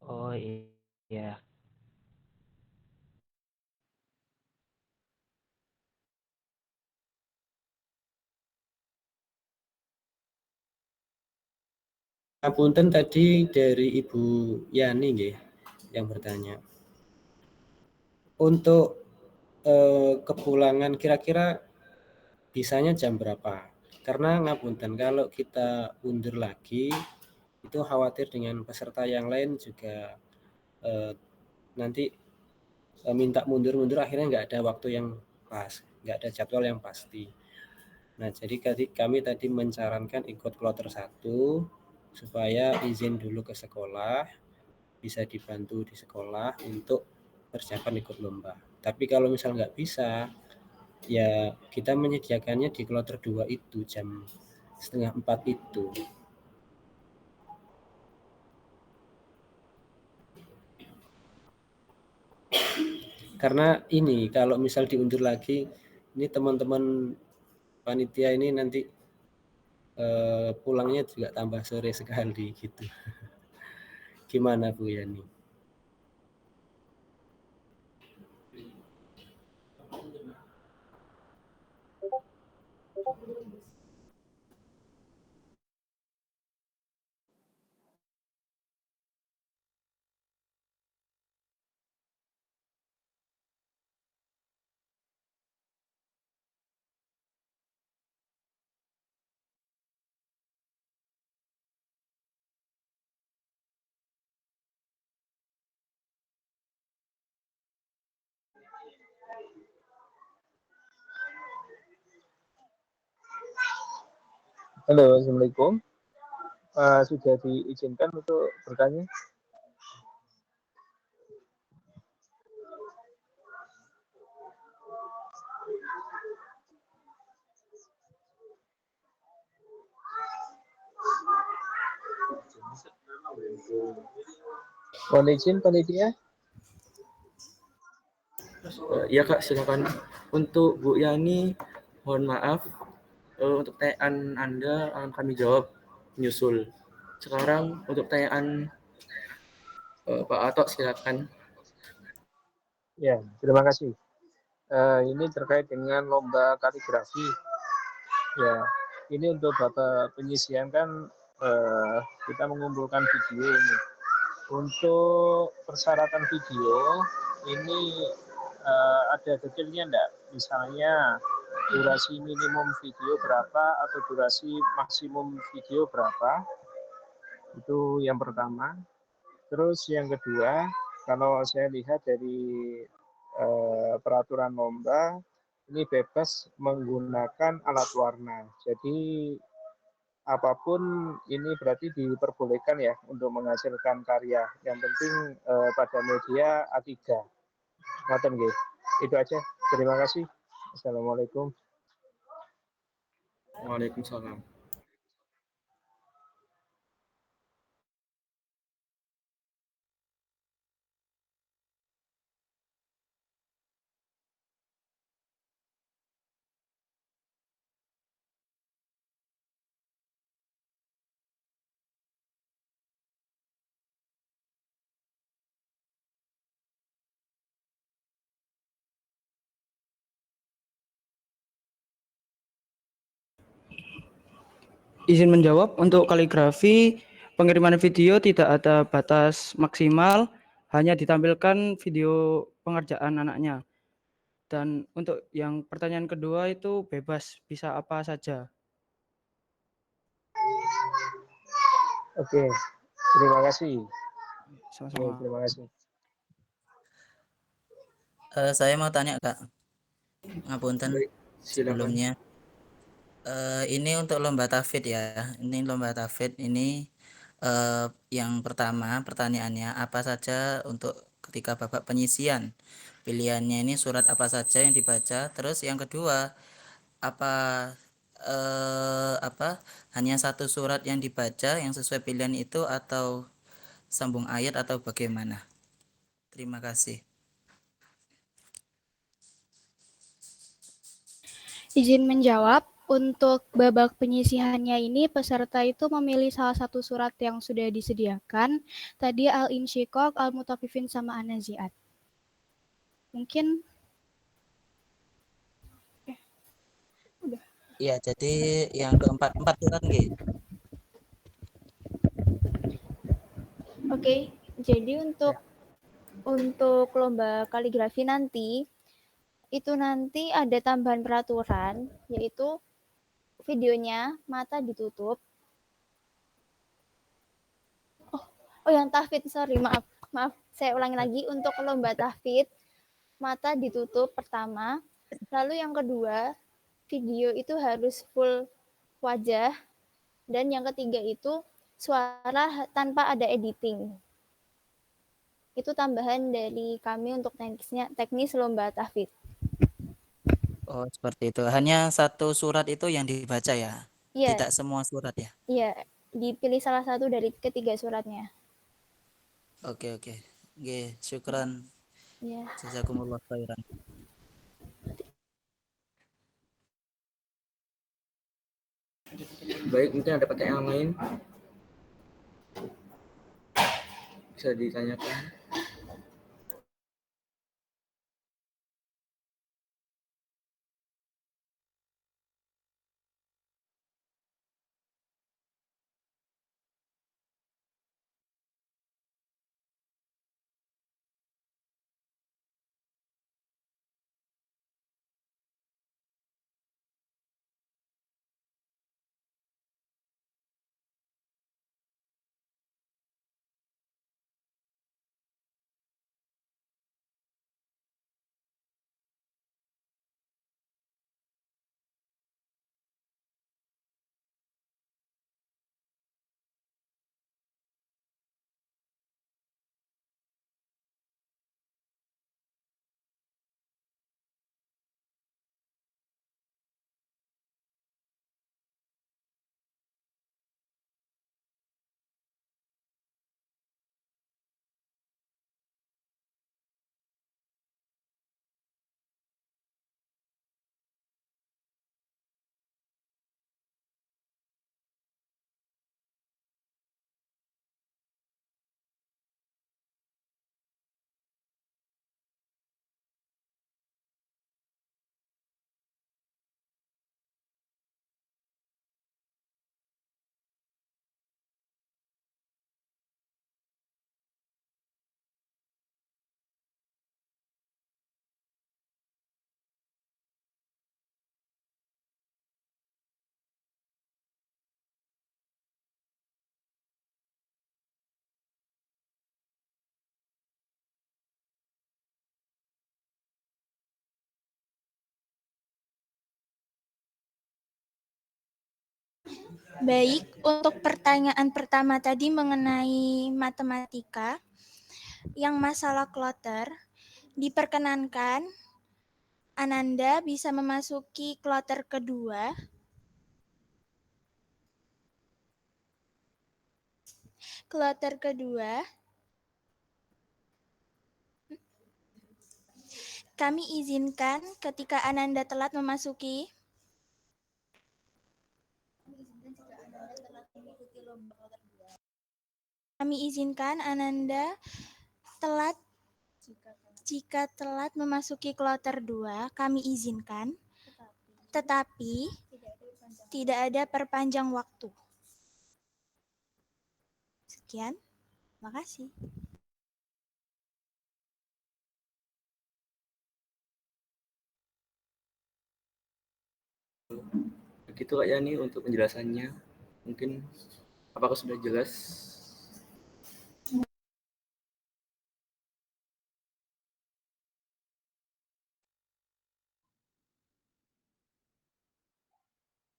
Oh iya. Punten tadi dari Ibu Yani nggih yang bertanya. Untuk kepulangan kira-kira bisanya jam berapa? Karena ngapunten kalau kita undur lagi itu khawatir dengan peserta yang lain juga nanti minta mundur-mundur akhirnya nggak ada waktu yang pas, nggak ada jadwal yang pasti. Nah, jadi kami tadi menyarankan ikut kloter 1 supaya izin dulu ke sekolah, bisa dibantu di sekolah untuk persiapan ikut lomba. Tapi kalau misal nggak bisa, ya kita menyediakannya di kloter 2 itu jam 3:30 itu. Karena ini kalau misal diundur lagi, ini teman-teman panitia ini nanti pulangnya juga tambah sore sekali gitu. Gimana Bu Yani? Halo, Assalamualaikum. Sudah diizinkan untuk bertanya? Mohon izin panitia. Ya Kak, silakan. Untuk Bu Yani, mohon maaf, untuk tanyaan Anda akan kami jawab menyusul. Sekarang untuk tanyaan Pak Atok, silakan. Ya, terima kasih. Ini terkait dengan lomba kaligrafi. Ya, ini untuk Bapak penyisian kan kita mengumpulkan video ini. Untuk persyaratan video ini ada detailnya enggak? Misalnya durasi minimum video berapa atau durasi maksimum video berapa? Itu yang pertama. Terus yang kedua, kalau saya lihat dari peraturan lomba, ini bebas menggunakan alat warna. Jadi apapun ini berarti diperbolehkan ya untuk menghasilkan karya. Yang penting pada media A3. Ngoten nggih. Itu aja. Terima kasih. Assalamualaikum. Waalaikumsalam. Izin menjawab, untuk kaligrafi pengiriman video tidak ada batas maksimal, hanya ditampilkan video pengerjaan anaknya. Dan untuk yang pertanyaan kedua itu bebas, bisa apa saja. Oke, terima kasih. Sama-sama. Terima kasih. Saya mau tanya Kak, ngapunten Silakan. sebelumnya. Ini untuk lomba tafid ya. Ini lomba tafid ini yang pertama pertanyaannya apa saja untuk ketika Bapak penyisian. Pilihannya ini surat apa saja yang dibaca. Terus yang kedua apa hanya satu surat yang dibaca yang sesuai pilihan itu atau sambung ayat atau bagaimana? Terima kasih. Izin menjawab, untuk babak penyisihannya ini peserta itu memilih salah satu surat yang sudah disediakan. Tadi Al-Insyiqaq, Al-Mutaffifin, sama An-Nazi'at. Mungkin udah. Iya, jadi yang keempat, 4 surat nggih. Oke, jadi untuk lomba kaligrafi nanti itu nanti ada tambahan peraturan, yaitu videonya mata ditutup. Oh yang tahfidz, sorry, maaf, saya ulangi lagi. Untuk lomba tahfidz mata ditutup pertama, lalu yang kedua video itu harus full wajah, dan yang ketiga itu suara tanpa ada editing. Itu tambahan dari kami untuk teknis lomba tahfidz. Oh, seperti itu. Hanya satu surat itu yang dibaca ya? Iya, Tidak semua surat ya? iya, dipilih salah satu dari ketiga suratnya. Oke, oke. Oke, syukran. Iya. Jazakumullah khairan. Baik, mungkin ada pertanyaan lain bisa ditanyakan. Baik, untuk pertanyaan pertama tadi mengenai matematika, yang masalah kloter, diperkenankan Ananda bisa memasuki kloter kedua. Kloter kedua, kami izinkan ketika Ananda telat memasuki. Kami izinkan Ananda telat jika telat memasuki kloter 2, kami izinkan. Tetapi tidak ada perpanjang waktu. Sekian, makasih. Begitu Kak Yani untuk penjelasannya. Mungkin apakah sudah jelas?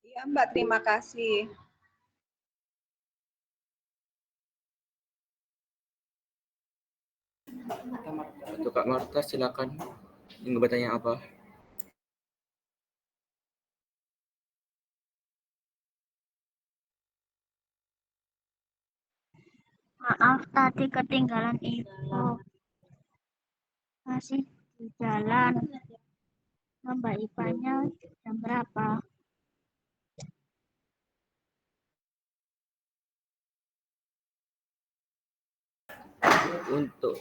Iya Mbak, terima kasih. Untuk Kak Marta silakan. Ingin bertanya apa? Maaf, tadi ketinggalan info. Masih di jalan. Lomba IPA-nya jam berapa? Untuk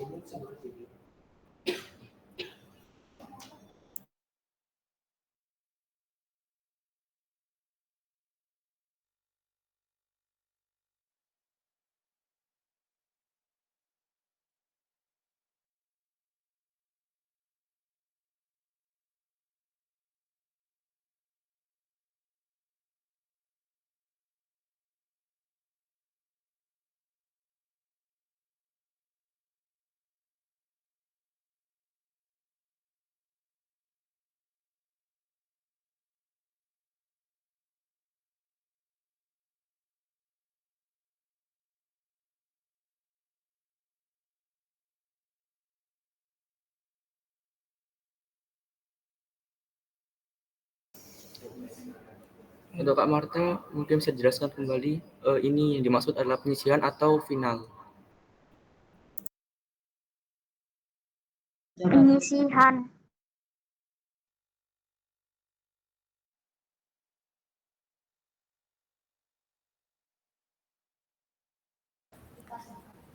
Untuk Kak Marta, mungkin bisa dijelaskan kembali ini yang dimaksud adalah penyisihan atau final. Penyisihan.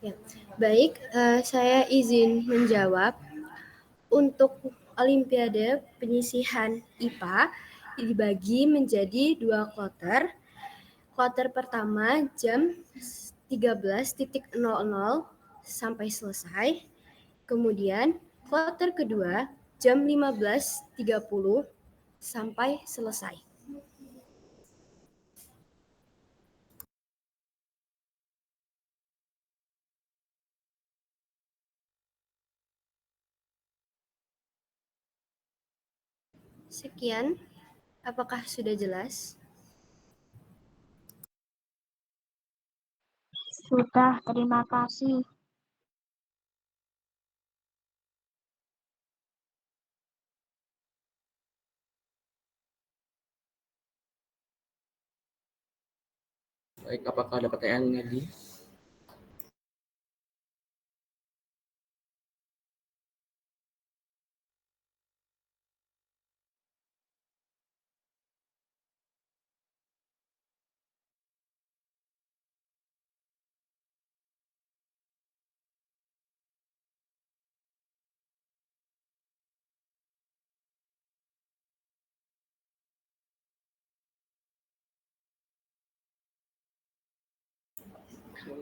Ya, baik, saya izin menjawab. Untuk Olimpiade penyisihan IPA dibagi menjadi 2 kloter. Kloter pertama jam 13.00 sampai selesai. Kemudian kloter kedua jam 15.30 sampai selesai. Sekian, apakah sudah jelas? Sudah, terima kasih. Baik, apakah ada pertanyaan lagi?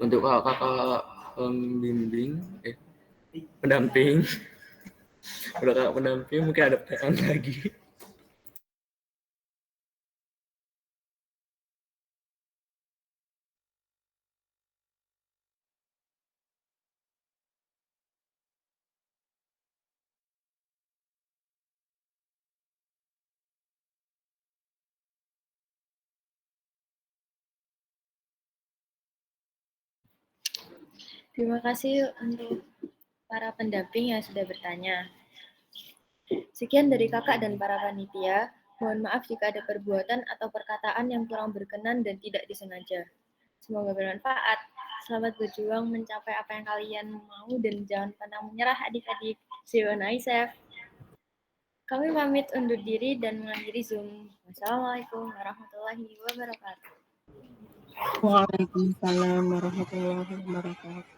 Untuk kakak pendamping, udah kakak pendamping mungkin ada pertanyaan lagi. Terima kasih untuk para pendamping yang sudah bertanya. Sekian dari kakak dan para panitia. Mohon maaf jika ada perbuatan atau perkataan yang kurang berkenan dan tidak disengaja. Semoga bermanfaat. Selamat berjuang mencapai apa yang kalian mau dan jangan pernah menyerah adik-adik. See you on ISEF. Kami pamit undur diri dan mengakhiri Zoom. Wassalamualaikum warahmatullahi wabarakatuh. Waalaikumsalam warahmatullahi wabarakatuh.